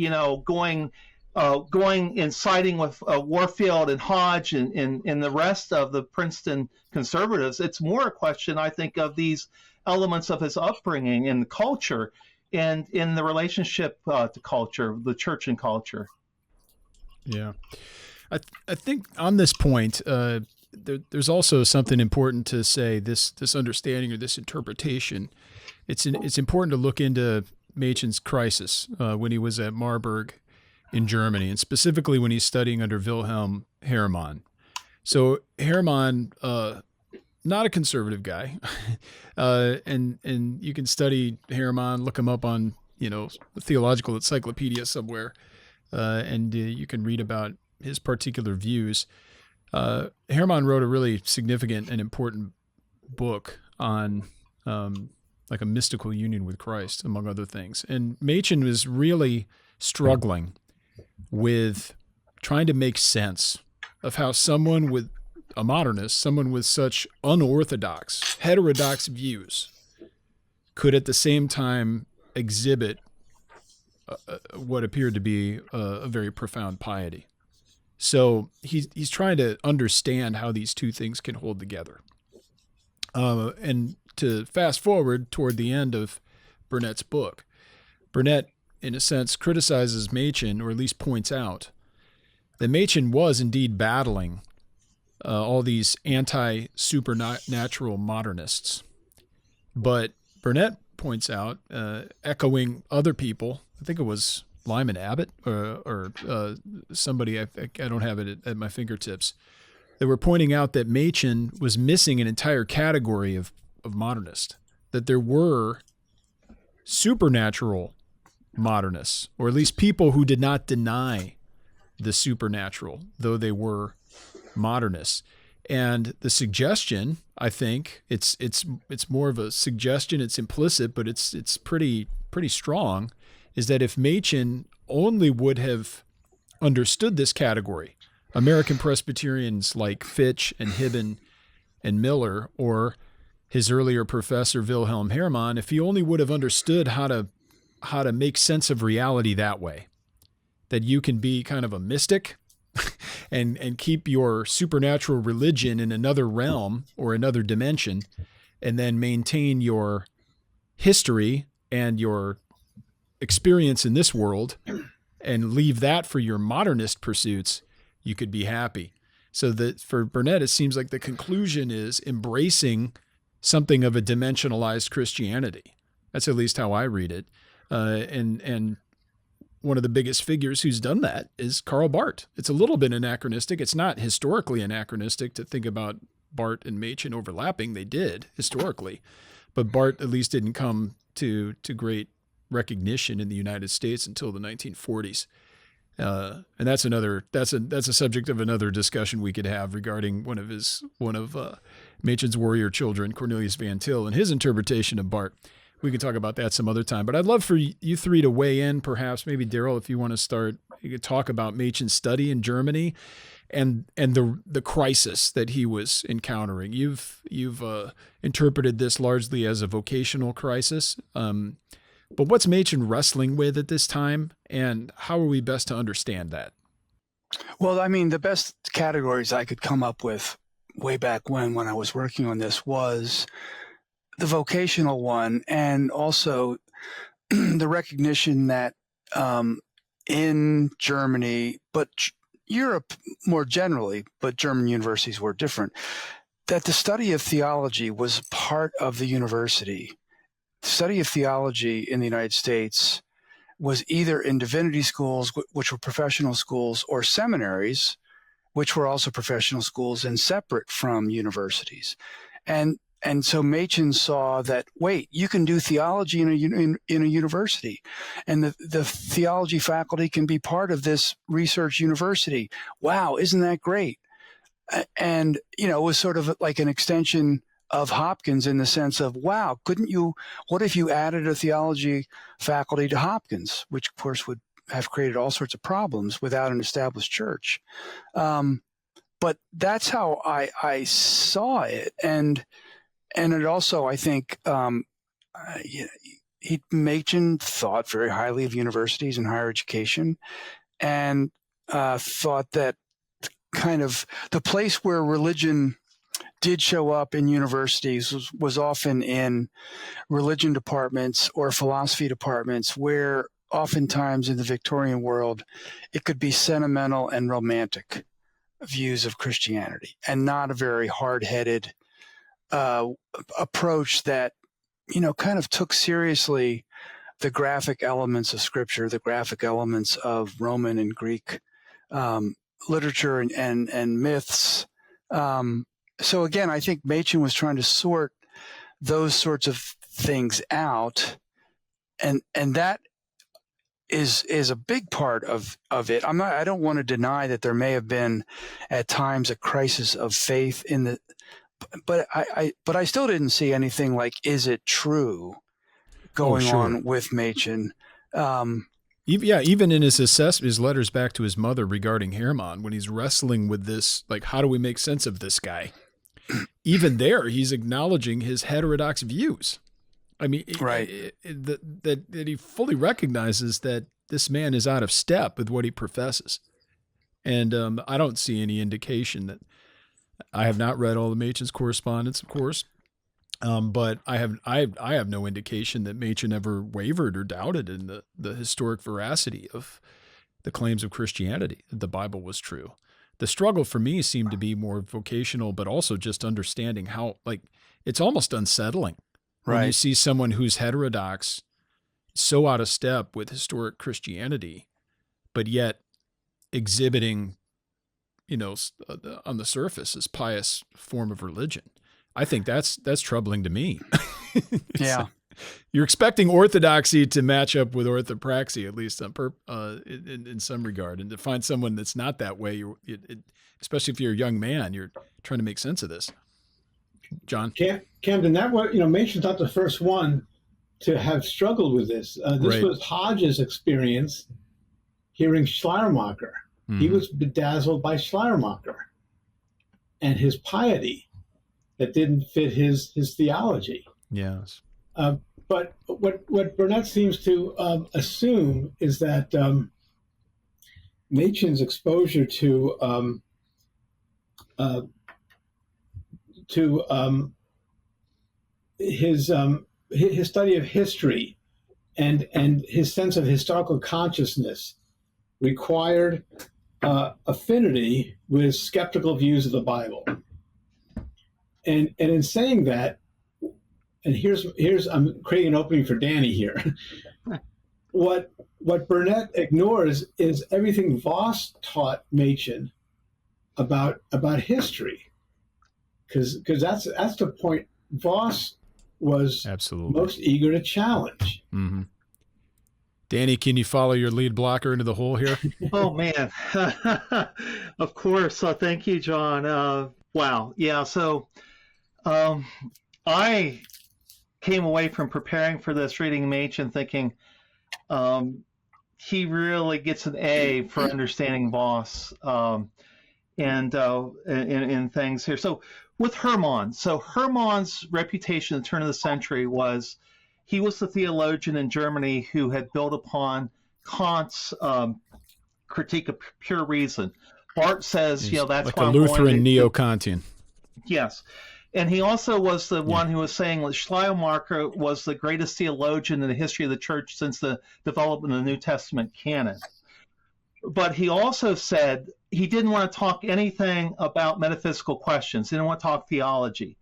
going and siding with Warfield and Hodge and the rest of the Princeton conservatives. It's more a question, I think, of these elements of his upbringing and culture and in the relationship to culture, the church and culture. Yeah. I think on this point, there's also something important to say, this understanding or this interpretation. It's important to look into Machen's crisis when he was at Marburg in Germany, and specifically when he's studying under Wilhelm Herrmann. So Herrmann, not a conservative guy, and you can study Herrmann, look him up on the Theological Encyclopedia somewhere, and you can read about his particular views. Herrmann wrote a really significant and important book on like a mystical union with Christ, among other things. And Machen was really struggling with trying to make sense of how someone with a modernist, someone with such unorthodox, heterodox views, could at the same time exhibit what appeared to be a very profound piety. So he's trying to understand how these two things can hold together. And to fast forward toward the end of Burnett's book, Burnett, in a sense, criticizes Machen, or at least points out that Machen was indeed battling all these anti-supernatural modernists. But Burnett points out, echoing other people, I think it was Lyman Abbott or somebody, I don't have it at my fingertips, they were pointing out that Machen was missing an entire category of modernist, that there were supernatural modernists, or at least people who did not deny the supernatural, though they were modernists. And the suggestion, I think, it's more of a suggestion, it's implicit, but it's pretty strong, is that if Machen only would have understood this category, American Presbyterians like Fitch and Hibben and Miller, or his earlier professor Wilhelm Herrmann, if he only would have understood how to make sense of reality that way, that you can be kind of a mystic and keep your supernatural religion in another realm or another dimension, and then maintain your history and your experience in this world and leave that for your modernist pursuits, you could be happy. So that for Burnett, it seems like the conclusion is embracing something of a dimensionalized Christianity. That's at least how I read it. And one of the biggest figures who's done that is Karl Barth. It's a little bit anachronistic. It's not historically anachronistic to think about Barth and Machen overlapping. They did historically, but Barth at least didn't come to great recognition in the United States until the 1940s. And that's a subject of another discussion we could have regarding one of Machen's warrior children, Cornelius Van Til, and his interpretation of Barth. We can talk about that some other time. But I'd love for you three to weigh in, perhaps. Maybe Darryl, if you want to start you could talk about Machen's study in Germany and the crisis that he was encountering. You've interpreted this largely as a vocational crisis. But what's Machen wrestling with at this time, and how are we best to understand that? Well, I mean, the best categories I could come up with way back when I was working on this was the vocational one, and also the recognition that in Germany, but Europe more generally, but German universities were different, that the study of theology was part of the university. The study of theology in the United States was either in divinity schools, which were professional schools, or seminaries, which were also professional schools and separate from universities. And so Machen saw that, wait, you can do theology in a university, and the theology faculty can be part of this research university. Wow, isn't that great? And, it was sort of like an extension of Hopkins in the sense of, wow, what if you added a theology faculty to Hopkins, which of course would have created all sorts of problems without an established church. But that's how I saw it. And it also, I think, Machen thought very highly of universities and higher education, and thought that kind of the place where religion did show up in universities was often in religion departments or philosophy departments, where oftentimes in the Victorian world, it could be sentimental and romantic views of Christianity, and not a very hard-headed approach that, kind of took seriously the graphic elements of Scripture, the graphic elements of Roman and Greek literature and myths. So again, I think Machen was trying to sort those sorts of things out, and that is a big part of it. I don't want to deny that there may have been at times a crisis of faith but I still didn't see anything like, is it true, going on with Machen. Even in his letters back to his mother regarding Herrmann, when he's wrestling with this, like, how do we make sense of this guy? Even there, he's acknowledging his heterodox views. I mean, right. That he fully recognizes that this man is out of step with what he professes. And I don't see any indication that, I have not read all of Machen's correspondence, of course, but I have no indication that Machen ever wavered or doubted in the historic veracity of the claims of Christianity, that the Bible was true. The struggle for me seemed to be more vocational, but also just understanding how, like, it's almost unsettling when you see someone who's heterodox, so out of step with historic Christianity, but yet exhibiting, on the surface, this pious form of religion. I think that's troubling to me. Yeah. You're expecting orthodoxy to match up with orthopraxy, at least in some regard, and to find someone that's not that way, especially if you're a young man, you're trying to make sense of this. John? Camden, Machen's not the first one to have struggled with this. This was Hodge's experience hearing Schleiermacher. Mm-hmm. He was bedazzled by Schleiermacher and his piety that didn't fit his theology. Yes. But what Burnett seems to assume is that Machen's exposure to his study of history and his sense of historical consciousness required affinity with skeptical views of the Bible. And in saying that, and here's I'm creating an opening for Danny here. What Burnett ignores is everything Voss taught Machen about history, because that's the point Voss was absolutely most eager to challenge. Mm-hmm. Danny, can you follow your lead blocker into the hole here? Oh, man. Of course. Thank you, John. Wow. Yeah. So I came away from preparing for this, reading Machen, thinking he really gets an A for understanding Voss and things here. So with Herrmann, so Hermann's reputation at the turn of the century was he was the theologian in Germany who had built upon Kant's critique of pure reason. Barth says, He's that's like why a I'm Lutheran neo-Kantian. Yes. And he also was the one who was saying that Schleiermacher was the greatest theologian in the history of the church since the development of the New Testament canon. But he also said he didn't want to talk anything about metaphysical questions. He didn't want to talk theology.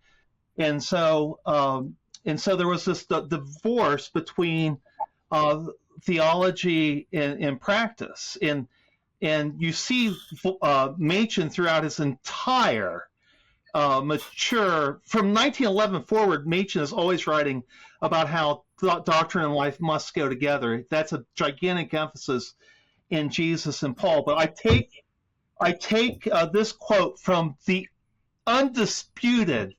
And so there was this divorce between theology and practice. And you see Machen throughout his entire mature, from 1911 forward, Machen is always writing about how doctrine and life must go together. That's a gigantic emphasis in Jesus and Paul. But I take this quote from the undisputed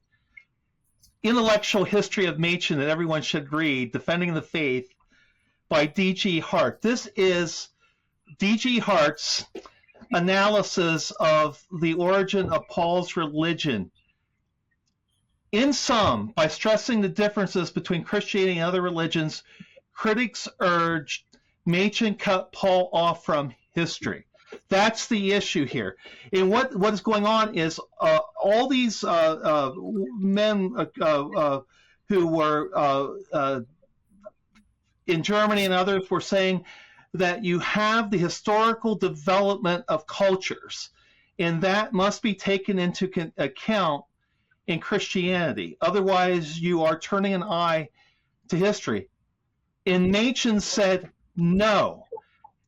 intellectual history of Machen that everyone should read, Defending the Faith, by D.G. Hart. This is D.G. Hart's analysis of the origin of Paul's religion. In sum, by stressing the differences between Christianity and other religions, critics urged Machen cut Paul off from history. That's the issue here. And what is going on is all these men who were in Germany and others were saying that you have the historical development of cultures, and that must be taken into account in Christianity. Otherwise, you are turning an eye to history. And Machen said no.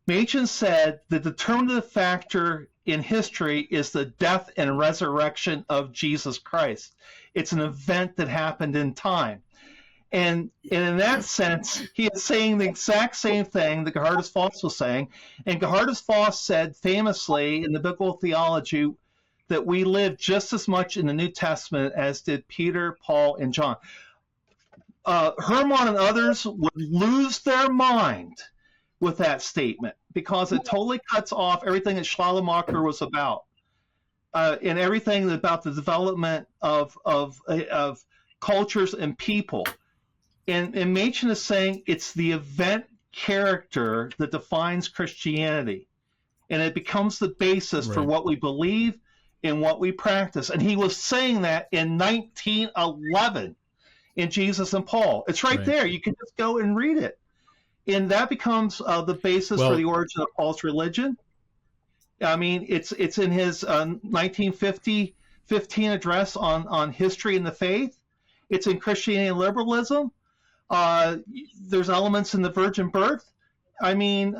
Machen said the determinative factor in history is the death and resurrection of Jesus Christ. It's an event that happened in time. And in that sense, he is saying the exact same thing that Geerhardus Voss was saying. And Geerhardus Voss said famously in the biblical theology that we live just as much in the New Testament as did Peter, Paul, and John. Herrmann and others would lose their mind with that statement because it totally cuts off everything that Schleiermacher was about and everything about the development of cultures and people. And Machen is saying it's the event character that defines Christianity. And it becomes the basis for what we believe and what we practice. And he was saying that in 1911 in Jesus and Paul. It's right there. You can just go and read it. And that becomes the basis for the origin of Paul's religion. I mean, it's in his 1915 address on history and the faith. It's in Christianity and liberalism. There's elements in the virgin birth. I mean,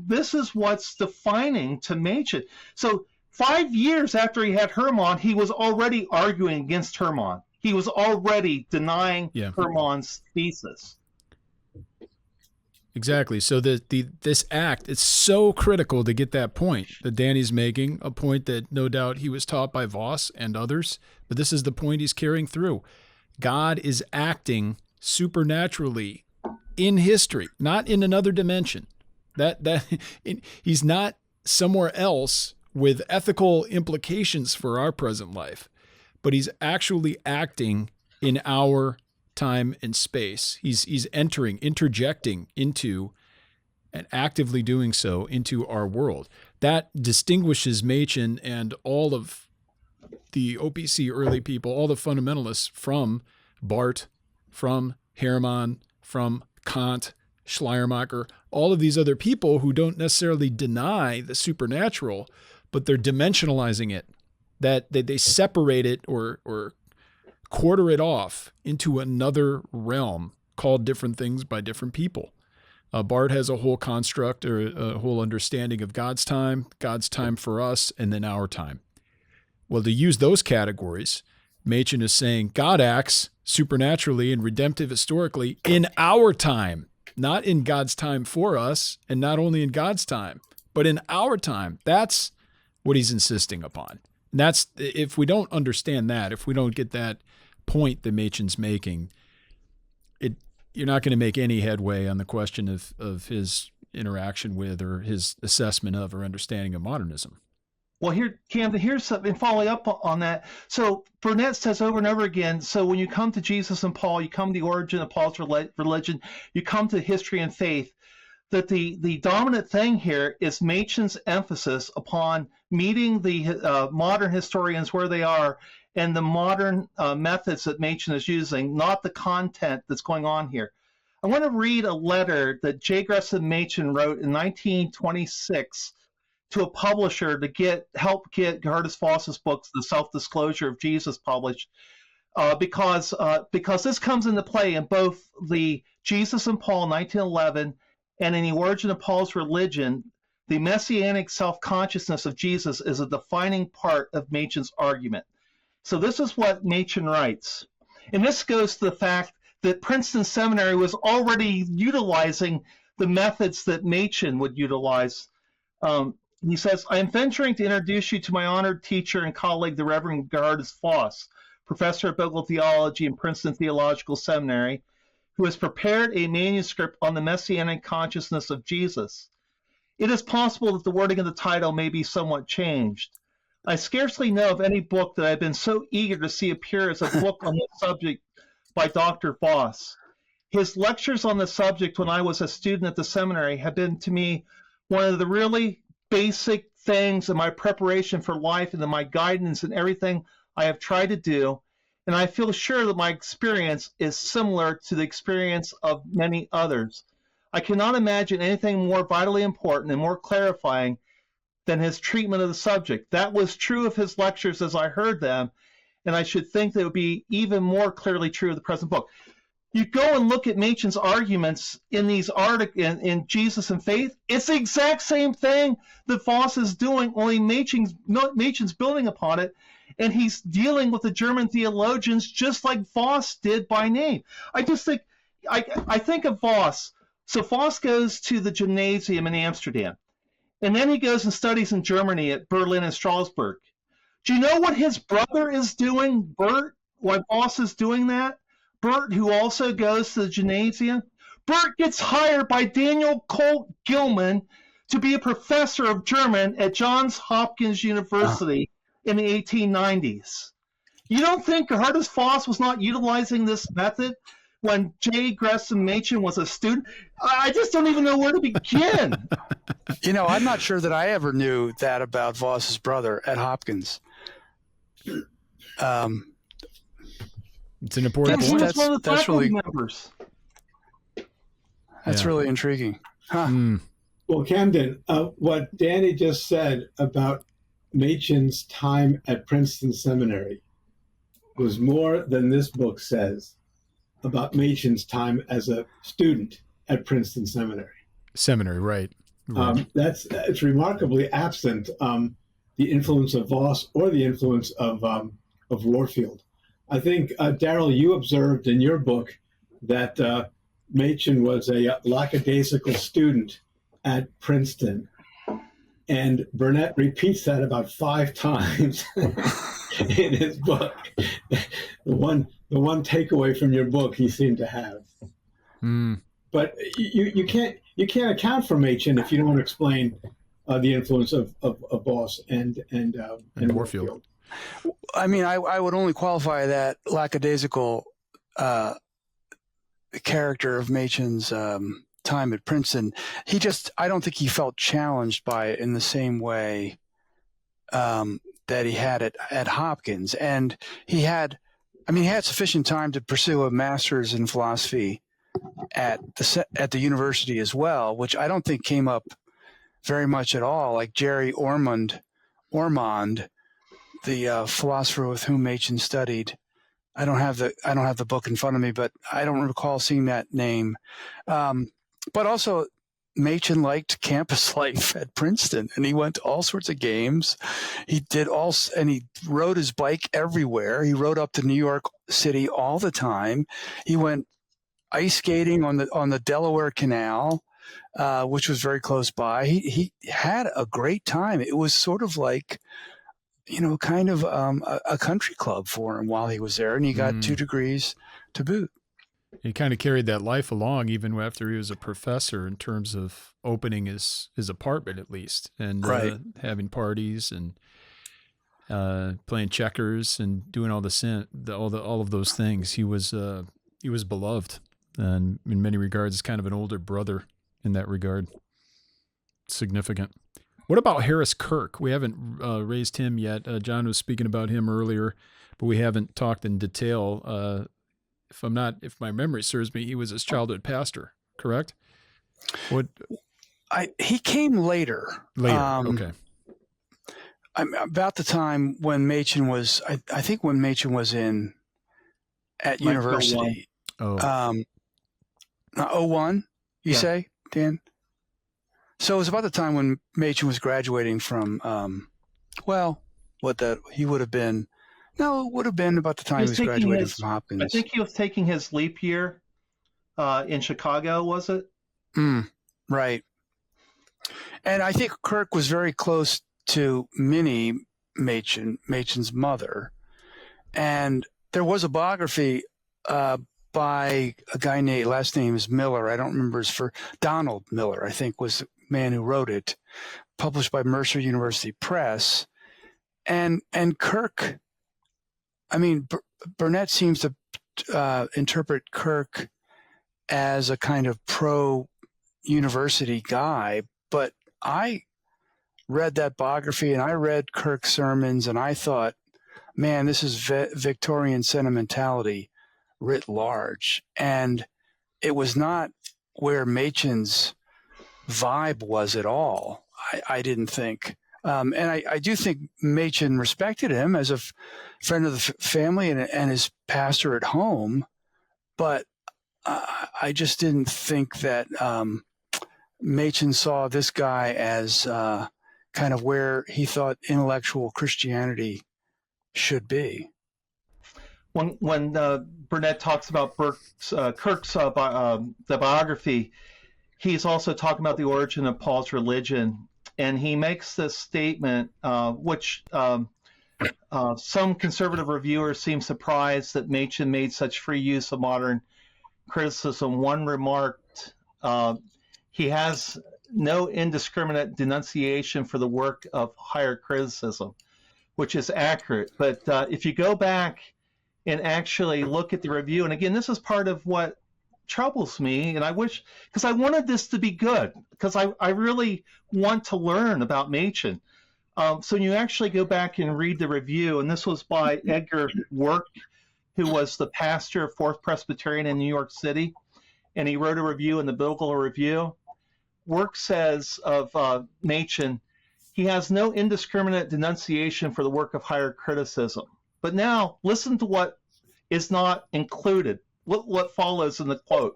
this is what's defining to Machen. So 5 years after he had Herrmann, he was already arguing against Herrmann. He was already denying Hermann's thesis. Exactly. So this act, it's so critical to get that point that Danny's making, a point that no doubt he was taught by Voss and others, but this is the point he's carrying through. God is acting supernaturally in history, not in another dimension. He's not somewhere else with ethical implications for our present life, but he's actually acting in our time and space. He's interjecting into, and actively doing so, into our world. That distinguishes Machen and all of the OPC early people, all the fundamentalists, from Barth, from Herrmann, from Kant, Schleiermacher, all of these other people who don't necessarily deny the supernatural, but they're dimensionalizing it, that they separate it or quarter it off into another realm called different things by different people. Barth has a whole construct or a whole understanding of God's time for us, and then our time. Well, to use those categories, Machen is saying God acts supernaturally and redemptive historically in our time, not in God's time for us, and not only in God's time, but in our time. That's what he's insisting upon. And that's, if we don't understand that, if we don't get that point that Machen's making, you're not going to make any headway on the question of his interaction with or his assessment of or understanding of modernism. Well, here, Camden, here's something following up on that. So Burnett says over and over again, so when you come to Jesus and Paul, you come to the origin of Paul's religion, you come to history and faith, that the dominant thing here is Machen's emphasis upon meeting the modern historians where they are and the modern methods that Machen is using, not the content that's going on here. I want to read a letter that J. Gresham Machen wrote in 1926 to a publisher to help get Gerhardus Voss's books, The Self-Disclosure of Jesus, published, because this comes into play in both the Jesus and Paul 1911 and in the origin of Paul's religion. The messianic self-consciousness of Jesus is a defining part of Machen's argument. So this is what Machen writes, and this goes to the fact that Princeton Seminary was already utilizing the methods that Machen would utilize. He says, I am venturing to introduce you to my honored teacher and colleague, the Reverend Gerhardus Voss, professor of biblical theology in Princeton Theological Seminary, who has prepared a manuscript on the messianic consciousness of Jesus. It is possible that the wording of the title may be somewhat changed. I scarcely know of any book that I've been so eager to see appear as a book on this subject by Dr. Voss. His lectures on the subject when I was a student at the seminary have been to me one of the really basic things in my preparation for life and in my guidance in everything I have tried to do, and I feel sure that my experience is similar to the experience of many others. I cannot imagine anything more vitally important and more clarifying than his treatment of the subject. That was true of his lectures as I heard them, and I should think that it would be even more clearly true of the present book. You go and look at Machen's arguments in these articles in Jesus and Faith. It's the exact same thing that Voss is doing, only Machen's building upon it, and he's dealing with the German theologians just like Voss did by name. I just think, I think of Voss. So Voss goes to the gymnasium in Amsterdam, and then he goes and studies in Germany at Berlin and Strasbourg. Do you know what his brother is doing, Bert, why Voss is doing that? Bert, who also goes to the gymnasium, Bert gets hired by Daniel Colt Gilman to be a professor of German at Johns Hopkins University in the 1890s. You don't think Gerhardus Voss was not utilizing this method when J. Gresham Machen was a student? I just don't even know where to begin. You know, I'm not sure that I ever knew that about Voss's brother at Hopkins. It's an important He point. was one of the That's faculty really- members. That's really intriguing. Huh. Well, Camden, what Danny just said about Machen's time at Princeton Seminary was more than this book says about Machen's time as a student at Princeton Seminary. Seminary, right. It's remarkably absent the influence of Voss or the influence of Warfield. I think, Darryl, you observed in your book that Machen was a lackadaisical student at Princeton, and Burnett repeats that about 5 times in his book. The one takeaway from your book he seemed to have. But you can't account for Machen if you don't explain the influence of Voss and Warfield. I mean, I would only qualify that lackadaisical character of Machen's time at Princeton. I don't think he felt challenged by it in the same way that he had at Hopkins. And he had sufficient time to pursue a master's in philosophy at the university as well, which I don't think came up very much at all. Like Jerry Ormond, the philosopher with whom Machen studied. I don't have the book in front of me, but I don't recall seeing that name. But also, Machen liked campus life at Princeton, and he went to all sorts of games. He rode his bike everywhere. He rode up to New York City all the time. He went ice skating on the Delaware Canal, which was very close by. He had a great time. It was sort of like, kind of a country club for him while he was there, and he got 2 degrees to boot. He kind of carried that life along even after he was a professor in terms of opening his apartment at least, and Right. having parties and playing checkers and doing all all of those things. He was beloved, and in many regards, kind of an older brother in that regard. Significant. What about Harris Kirk? We haven't raised him yet. John was speaking about him earlier, but we haven't talked in detail. If my memory serves me, he was his childhood pastor, correct? He came later. Okay. About the time when Machen was, I think when Machen was at university. 01, you say, Dan? So it was about the time when Machen was graduating from, he would have been. No, it would have been about the time he was graduating from Hopkins. I think he was taking his leap year in Chicago, was it? Right. And I think Kirk was very close to Minnie Machen, Machen's mother. And there was a biography by a guy named, last name is Miller. I don't remember Donald Miller, I think, was the man who wrote it, published by Mercer University Press. And Kirk, Burnett seems to interpret Kirk as a kind of pro-university guy, but I read that biography and I read Kirk's sermons and I thought, man, this is Victorian sentimentality writ large. And it was not where Machen's vibe was at all, I didn't think. And I do think Machen respected him as a friend of the family and his pastor at home, but I just didn't think that Machen saw this guy as kind of where he thought intellectual Christianity should be. When Burnett talks about Kirk's the biography, he's also talking about the origin of Paul's religion. And he makes this statement, which some conservative reviewers seem surprised that Machen made such free use of modern criticism. One remarked, he has no indiscriminate denunciation for the work of higher criticism, which is accurate. But if you go back and actually look at the review, and again, this is part of what troubles me, and I wish, because I wanted this to be good, because I really want to learn about Machen. So when you actually go back and read the review, and this was by Edgar Work, who was the pastor of Fourth Presbyterian in New York City, and he wrote a review in the Biblical Review. Work says of Machen, he has no indiscriminate denunciation for the work of higher criticism. But now listen to what is not included. What follows in the quote.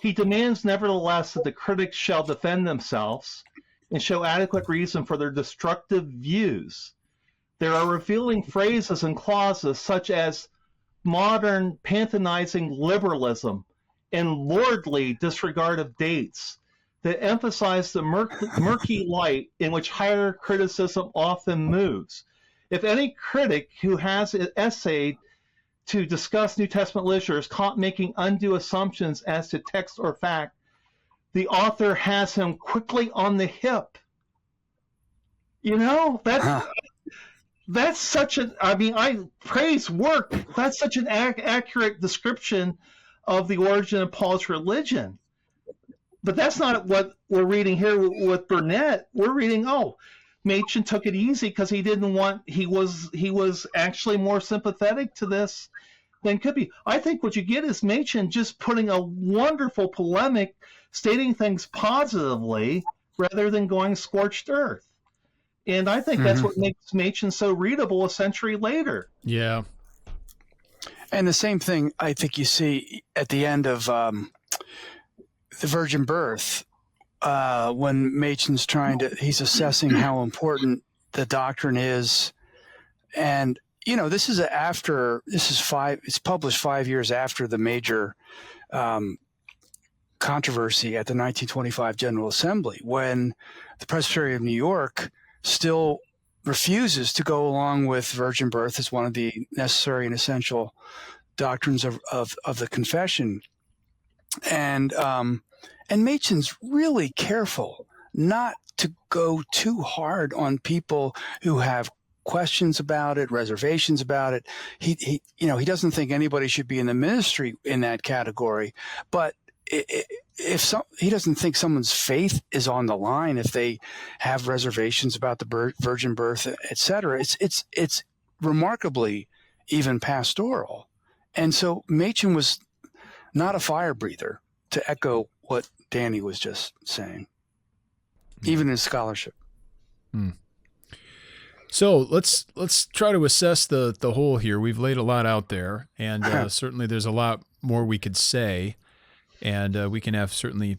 He demands, nevertheless, that the critics shall defend themselves and show adequate reason for their destructive views. There are revealing phrases and clauses such as modern patronizing liberalism and lordly disregard of dates that emphasize the murky light in which higher criticism often moves. If any critic who has essayed to discuss New Testament literature is caught making undue assumptions as to text or fact, the author has him quickly on the hip. That's such an, I praise Work. That's such an accurate description of the origin of Paul's religion. But that's not what we're reading here with Burnett. We're reading, Machen took it easy because he was actually more sympathetic to this than could be. I think what you get is Machen just putting a wonderful polemic, stating things positively rather than going scorched earth. And I think that's what makes Machen so readable a century later. Yeah. And the same thing I think you see at the end of the Virgin Birth, when Machen's he's assessing how important the doctrine is. And, it's published 5 years after the major controversy at the 1925 General Assembly, when the Presbytery of New York still refuses to go along with virgin birth as one of the necessary and essential doctrines of the confession. And Machen's really careful not to go too hard on people who have questions about it, reservations about it. He doesn't think anybody should be in the ministry in that category, but he doesn't think someone's faith is on the line if they have reservations about the virgin birth, etc. It's remarkably even pastoral. And so Machen was not a fire breather, to echo what Danny was just saying, even in scholarship. So let's try to assess the whole here. We've laid a lot out there, and certainly there's a lot more we could say, and we can have certainly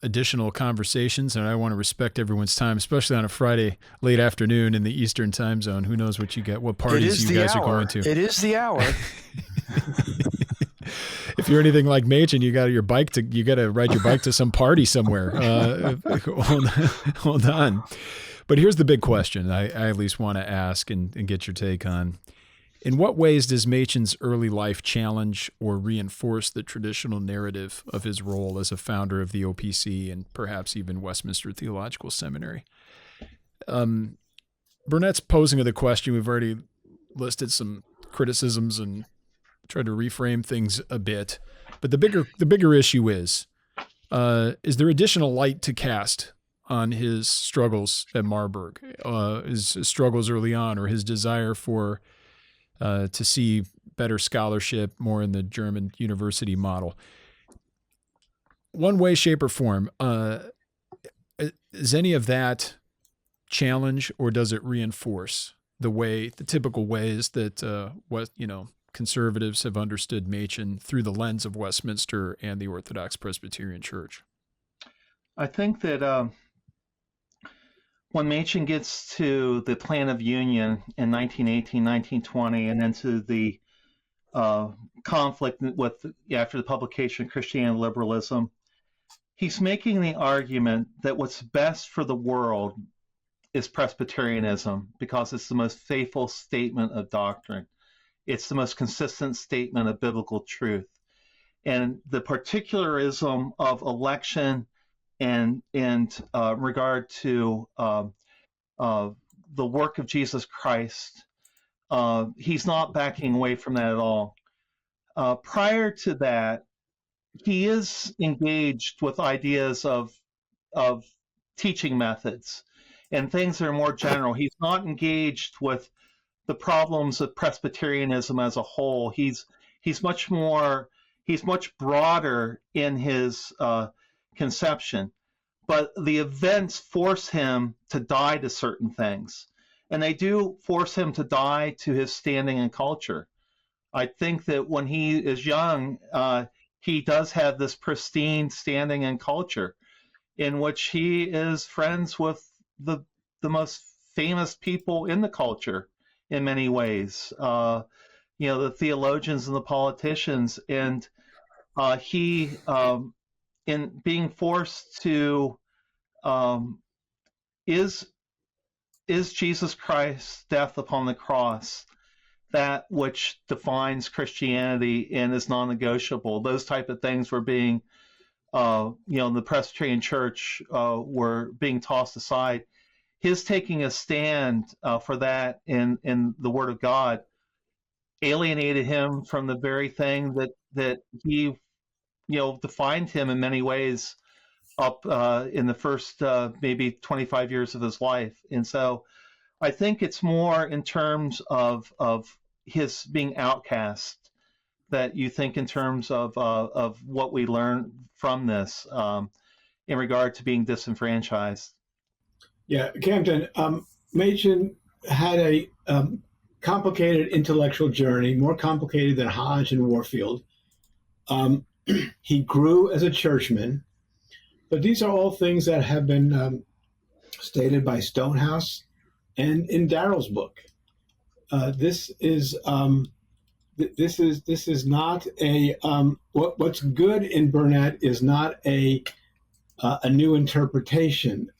additional conversations, and I want to respect everyone's time, especially on a Friday late afternoon in the Eastern time zone. Who knows what parties you guys are going to. It is the hour. If you're anything like Machen, you got to ride your bike to some party somewhere. Hold on. But here's the big question I at least want to ask and get your take on. In what ways does Machen's early life challenge or reinforce the traditional narrative of his role as a founder of the OPC and perhaps even Westminster Theological Seminary? Burnett's posing of the question, we've already listed some criticisms and tried to reframe things a bit. But the bigger issue is there additional light to cast on his struggles at Marburg, his struggles early on, or his desire to see better scholarship more in the German university model? One way, shape, or form, is any of that challenge, or does it reinforce the typical ways that conservatives have understood Machen through the lens of Westminster and the Orthodox Presbyterian Church? I think that when Machen gets to the Plan of Union in 1918, 1920, and into the conflict after the publication of Christianity and Liberalism, he's making the argument that what's best for the world is Presbyterianism because it's the most faithful statement of doctrine. It's the most consistent statement of biblical truth. And the particularism of election and regard to the work of Jesus Christ, he's not backing away from that at all. Prior to that, he is engaged with ideas of teaching methods and things that are more general. He's not engaged with the problems of Presbyterianism as a whole. He's much broader in his conception, but the events force him to die to certain things, and they do force him to die to his standing in culture. I think that when he is young, he does have this pristine standing in culture, in which he is friends with the most famous people in the culture in many ways, the theologians and the politicians, and he, in being forced to, is Jesus Christ's death upon the cross that which defines Christianity and is non-negotiable? Those type of things were being, in the Presbyterian Church, were being tossed aside. His taking a stand for that in the Word of God alienated him from the very thing that he, defined him in many ways up in the first maybe 25 years of his life. And so I think it's more in terms of his being outcast that you think in terms of what we learn from this in regard to being disenfranchised. Yeah, Camden, Machen had a complicated intellectual journey, more complicated than Hodge and Warfield. He grew as a churchman, but these are all things that have been stated by Stonehouse and in Darryl's book. This is not a what's good in Burnett is not a new interpretation.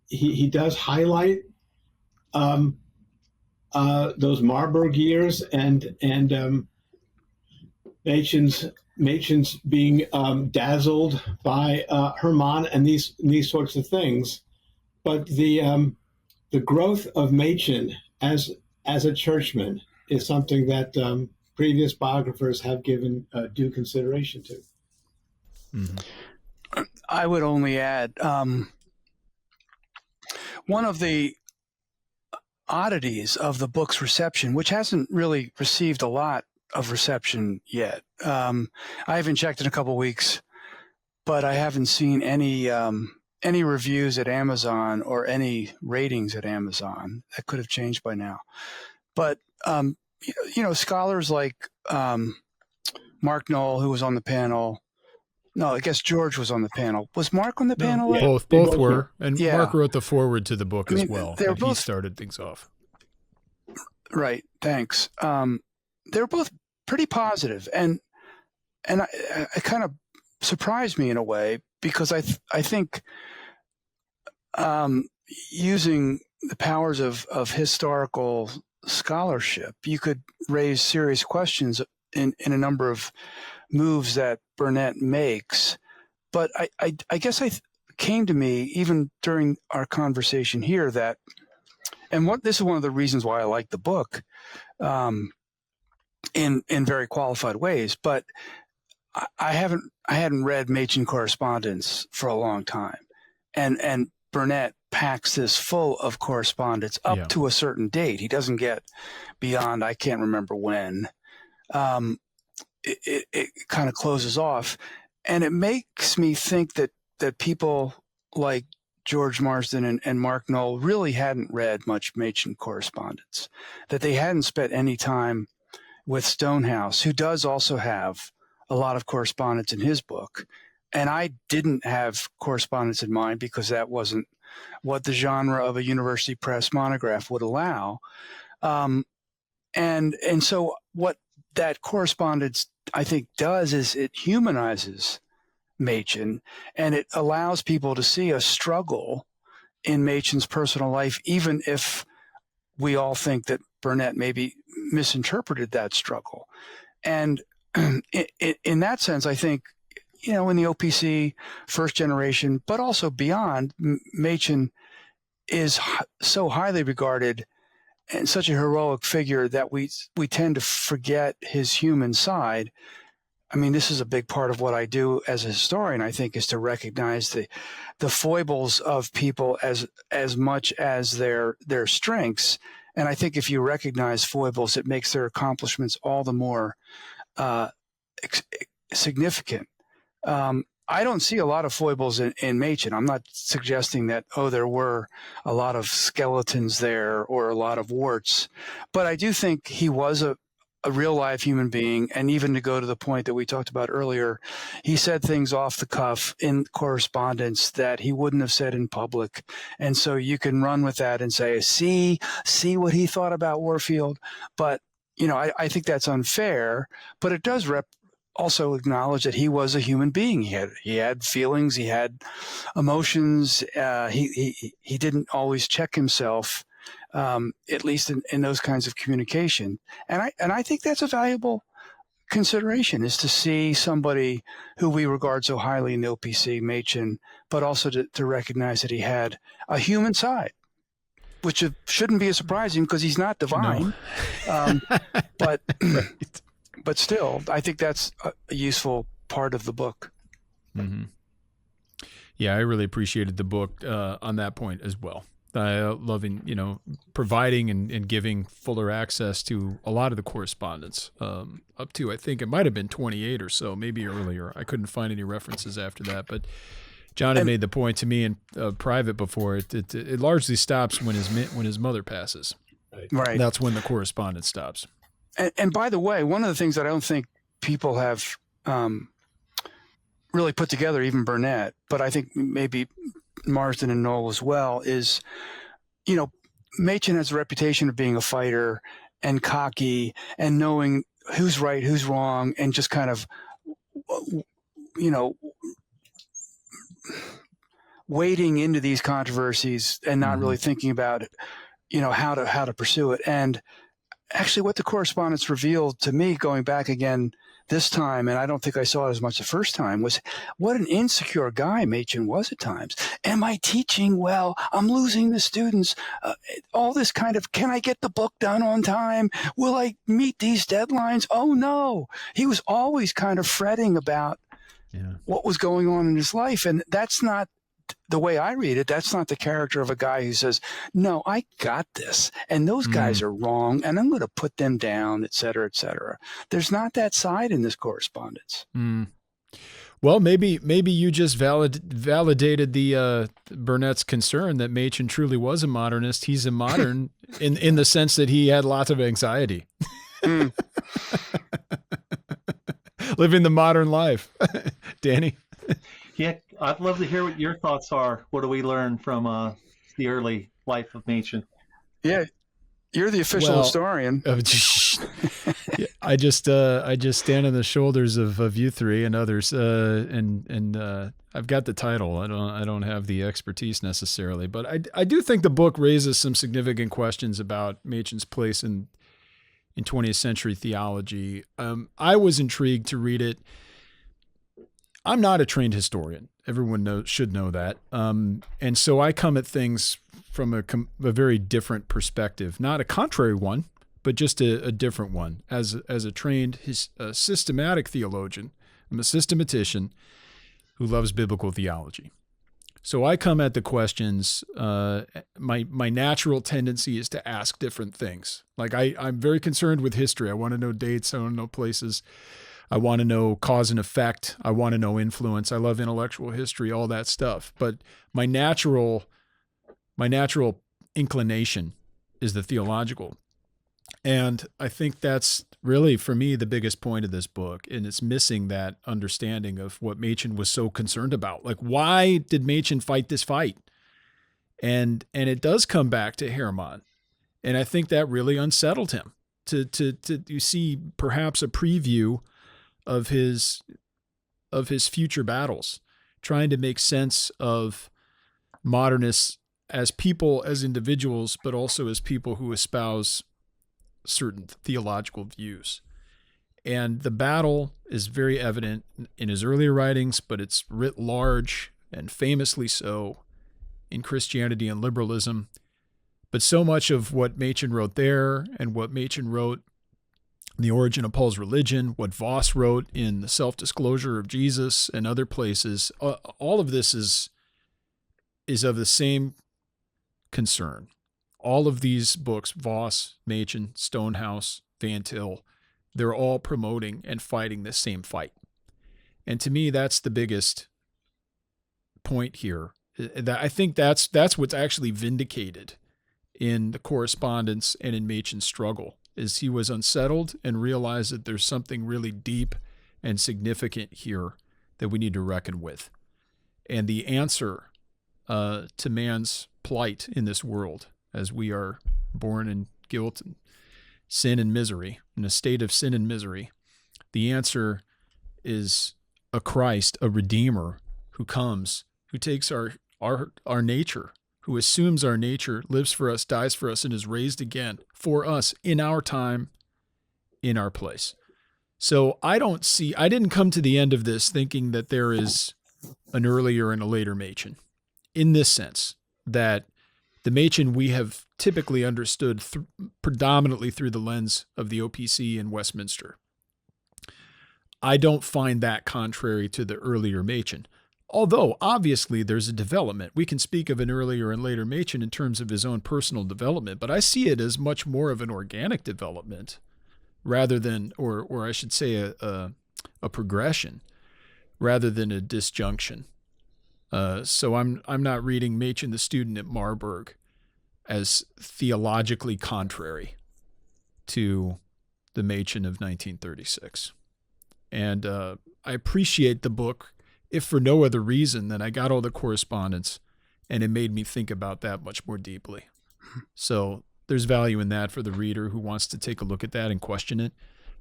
He does highlight those Marburg years and Machen's being dazzled by Herrmann and these sorts of things, but the growth of Machen as a churchman is something that previous biographers have given due consideration to. Mm-hmm. I would only add one of the oddities of the book's reception, which hasn't really received a lot of reception yet. I haven't checked in a couple of weeks, but I haven't seen any reviews at Amazon or any ratings at Amazon. That could have changed by now. But scholars like Mark Knoll, who was on the panel. No, I guess George was on the panel. Was Mark on the panel? Yeah, both were. And Mark wrote the foreword to the book as well. He started things off. Right. Thanks. They're both pretty positive, and it kind of surprised me in a way, because I think using the powers of historical scholarship, you could raise serious questions in a number of moves that Burnett makes. But I guess came to me even during our conversation here that, and this is one of the reasons why I like the book in very qualified ways, but I hadn't read Machen correspondence for a long time, and Burnett packs this full of correspondence up to a certain date. He doesn't get beyond, I can't remember when. It kind of closes off, and it makes me think that people like George Marsden and Mark Knoll really hadn't read much Machen correspondence, that they hadn't spent any time with Stonehouse, who does also have a lot of correspondence in his book. And I didn't have correspondence in mind because that wasn't what the genre of a university press monograph would allow. And so what that correspondence, I think, does is it humanizes Machen, and it allows people to see a struggle in Machen's personal life, even if we all think that Burnett maybe misinterpreted that struggle. And in that sense, I think, in the OPC first generation, but also beyond, Machen is so highly regarded and such a heroic figure that we tend to forget his human side. I mean, this is a big part of what I do as a historian, I think, is to recognize the foibles of people as much as their strengths. And I think if you recognize foibles, it makes their accomplishments all the more significant. I don't see a lot of foibles in Machen. I'm not suggesting that, there were a lot of skeletons there or a lot of warts, but I do think he was a real live human being. And even to go to the point that we talked about earlier, he said things off the cuff in correspondence that he wouldn't have said in public. And so you can run with that and say, see what he thought about Warfield. But, I think that's unfair, but it does also acknowledge that he was a human being. He had feelings, he had emotions. He didn't always check himself, at least in those kinds of communication. And I think that's a valuable consideration, is to see somebody who we regard so highly in the OPC, Machen, but also to recognize that he had a human side, which shouldn't be surprising because he's not divine. No. But right. But still, I think that's a useful part of the book. Mm-hmm. Yeah, I really appreciated the book on that point as well. Loving, providing and giving fuller access to a lot of the correspondence, up to, I think it might have been 28 or so, maybe earlier. I couldn't find any references after that, but John had made the point to me in private before. It largely stops when his mother passes. Right. That's when the correspondence stops. And by the way, one of the things that I don't think people have really put together, even Burnett, but I think maybe Marsden and Knoll as well, is, Machen has a reputation of being a fighter and cocky and knowing who's right, who's wrong, and just kind of, wading into these controversies and not really thinking about, how to pursue it. And actually what the correspondence revealed to me, going back again this time, and I don't think I saw it as much the first time, was what an insecure guy Machen was at times. Am I teaching well? I'm losing the students. All this kind of, can I get the book done on time? Will I meet these deadlines? Oh, no. He was always kind of fretting about what was going on in his life. And that's not the way I read it. That's not the character of a guy who says, no, I got this. And those guys are wrong. And I'm going to put them down, et cetera, et cetera. There's not that side in this correspondence. Well, maybe you just validated the Burnett's concern that Machen truly was a modernist. He's a modern in the sense that he had lots of anxiety. Living the modern life. Danny? Yeah, I'd love to hear what your thoughts are. What do we learn from the early life of Machen? Yeah, you're the official historian. I just stand on the shoulders of you three and others, and I've got the title. I don't have the expertise necessarily, but I do think the book raises some significant questions about Machen's place in 20th century theology. I was intrigued to read it. I'm not a trained historian. Everyone should know that. And so I come at things from a very different perspective, not a contrary one, but just a different one. As a trained systematic theologian, I'm a systematician who loves biblical theology. So I come at the questions, my natural tendency is to ask different things. Like I'm very concerned with history. I want to know dates. I want to know places. I want to know cause and effect. I want to know influence. I love intellectual history, all that stuff. But my natural inclination is the theological. And I think that's really, for me, the biggest point of this book. And it's missing that understanding of what Machen was so concerned about. Like, why did Machen fight this fight? And it does come back to Herrmann. And I think that really unsettled him to you see perhaps a preview of his future battles, trying to make sense of modernists as people, as individuals, but also as people who espouse certain theological views. And the battle is very evident in his earlier writings, but it's writ large and famously so in Christianity and liberalism. But so much of what Machen wrote there and what Machen wrote The Origin of Paul's Religion, what Voss wrote in The Self-Disclosure of Jesus and other places, all of this is of the same concern. All of these books, Voss, Machen, Stonehouse, Van Til, they're all promoting and fighting the same fight. And to me, that's the biggest point here. I think that's what's actually vindicated in the correspondence and in Machen's struggle, is he was unsettled and realized that there's something really deep and significant here that we need to reckon with. And the answer to man's plight in this world, as we are born in guilt and sin and misery, in a state of sin and misery, the answer is a Christ, a Redeemer, who comes, who takes our nature, who assumes our nature, lives for us, dies for us, and is raised again for us in our time, in our place. So I didn't come to the end of this thinking that there is an earlier and a later Machen, in this sense, that the Machen we have typically understood predominantly through the lens of the OPC in Westminster. I don't find that contrary to the earlier Machen. Although, obviously, there's a development. We can speak of an earlier and later Machen in terms of his own personal development, but I see it as much more of an organic development rather than, or I should say a progression, rather than a disjunction. So I'm not reading Machen the student at Marburg as theologically contrary to the Machen of 1936. And I appreciate the book, if for no other reason than I got all the correspondence and it made me think about that much more deeply. So there's value in that for the reader who wants to take a look at that and question it.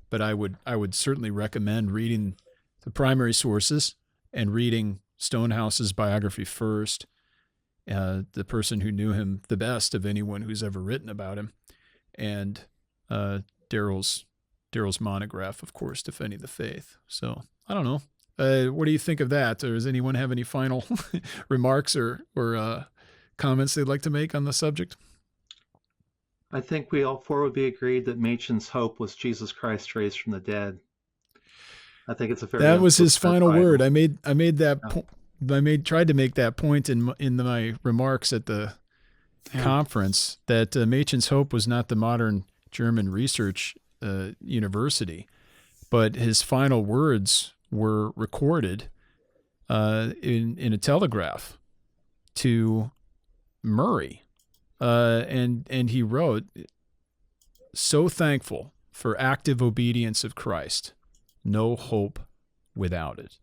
But I would certainly recommend reading the primary sources and reading Stonehouse's biography first, the person who knew him the best of anyone who's ever written about him, and Darryl's Darryl's monograph, of course, Defending the Faith. So I don't know. What do you think of that? Or does anyone have any final remarks or comments they'd like to make on the subject? I think we all four would be agreed that Machen's hope was Jesus Christ raised from the dead. I think it's a very that was his final title. word. I made that tried to make that point in my remarks at the conference that Machen's hope was not the modern German research university, but his final words were recorded in a telegraph to Murray, and he wrote, "So thankful for active obedience of Christ, no hope without it."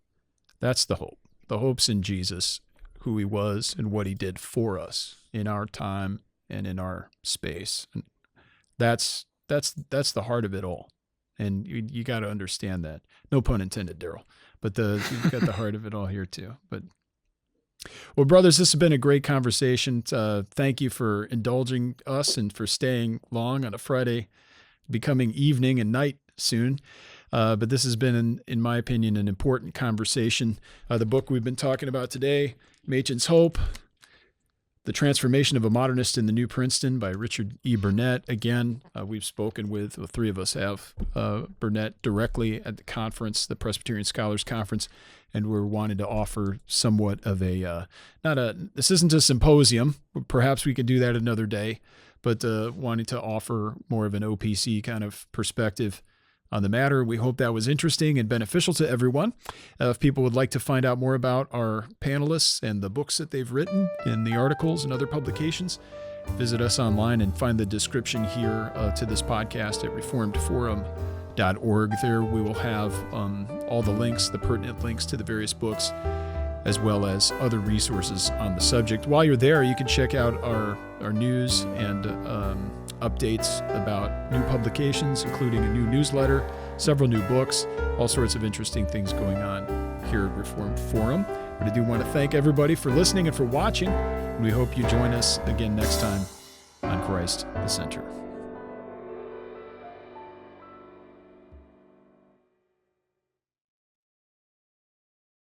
That's the hope. The hope's in Jesus, who he was and what he did for us in our time and in our space. And that's the heart of it all. And you got to understand that. No pun intended, Darryl. But you've got the heart of it all here too. But well, brothers, this has been a great conversation. Thank you for indulging us and for staying long on a Friday, becoming evening and night soon. But this has been, in my opinion, an important conversation. The book we've been talking about today, Machen's Hope, The Transformation of a Modernist in the New Princeton by Richard E. Burnett. Again, we've spoken with, the three of us have, Burnett directly at the conference, the Presbyterian Scholars Conference, and we're wanting to offer somewhat of this isn't a symposium, perhaps we could do that another day, but wanting to offer more of an OPC kind of perspective on the matter. We hope that was interesting and beneficial to everyone. If people would like to find out more about our panelists and the books that they've written and the articles and other publications, visit us online and find the description here to this podcast at reformedforum.org. There we will have all the links, the pertinent links to the various books, as well as other resources on the subject. While you're there, you can check out our news and updates about new publications, including a new newsletter, several new books, all sorts of interesting things going on here at Reformed Forum. But I do want to thank everybody for listening and for watching, and we hope you join us again next time on Christ the Center.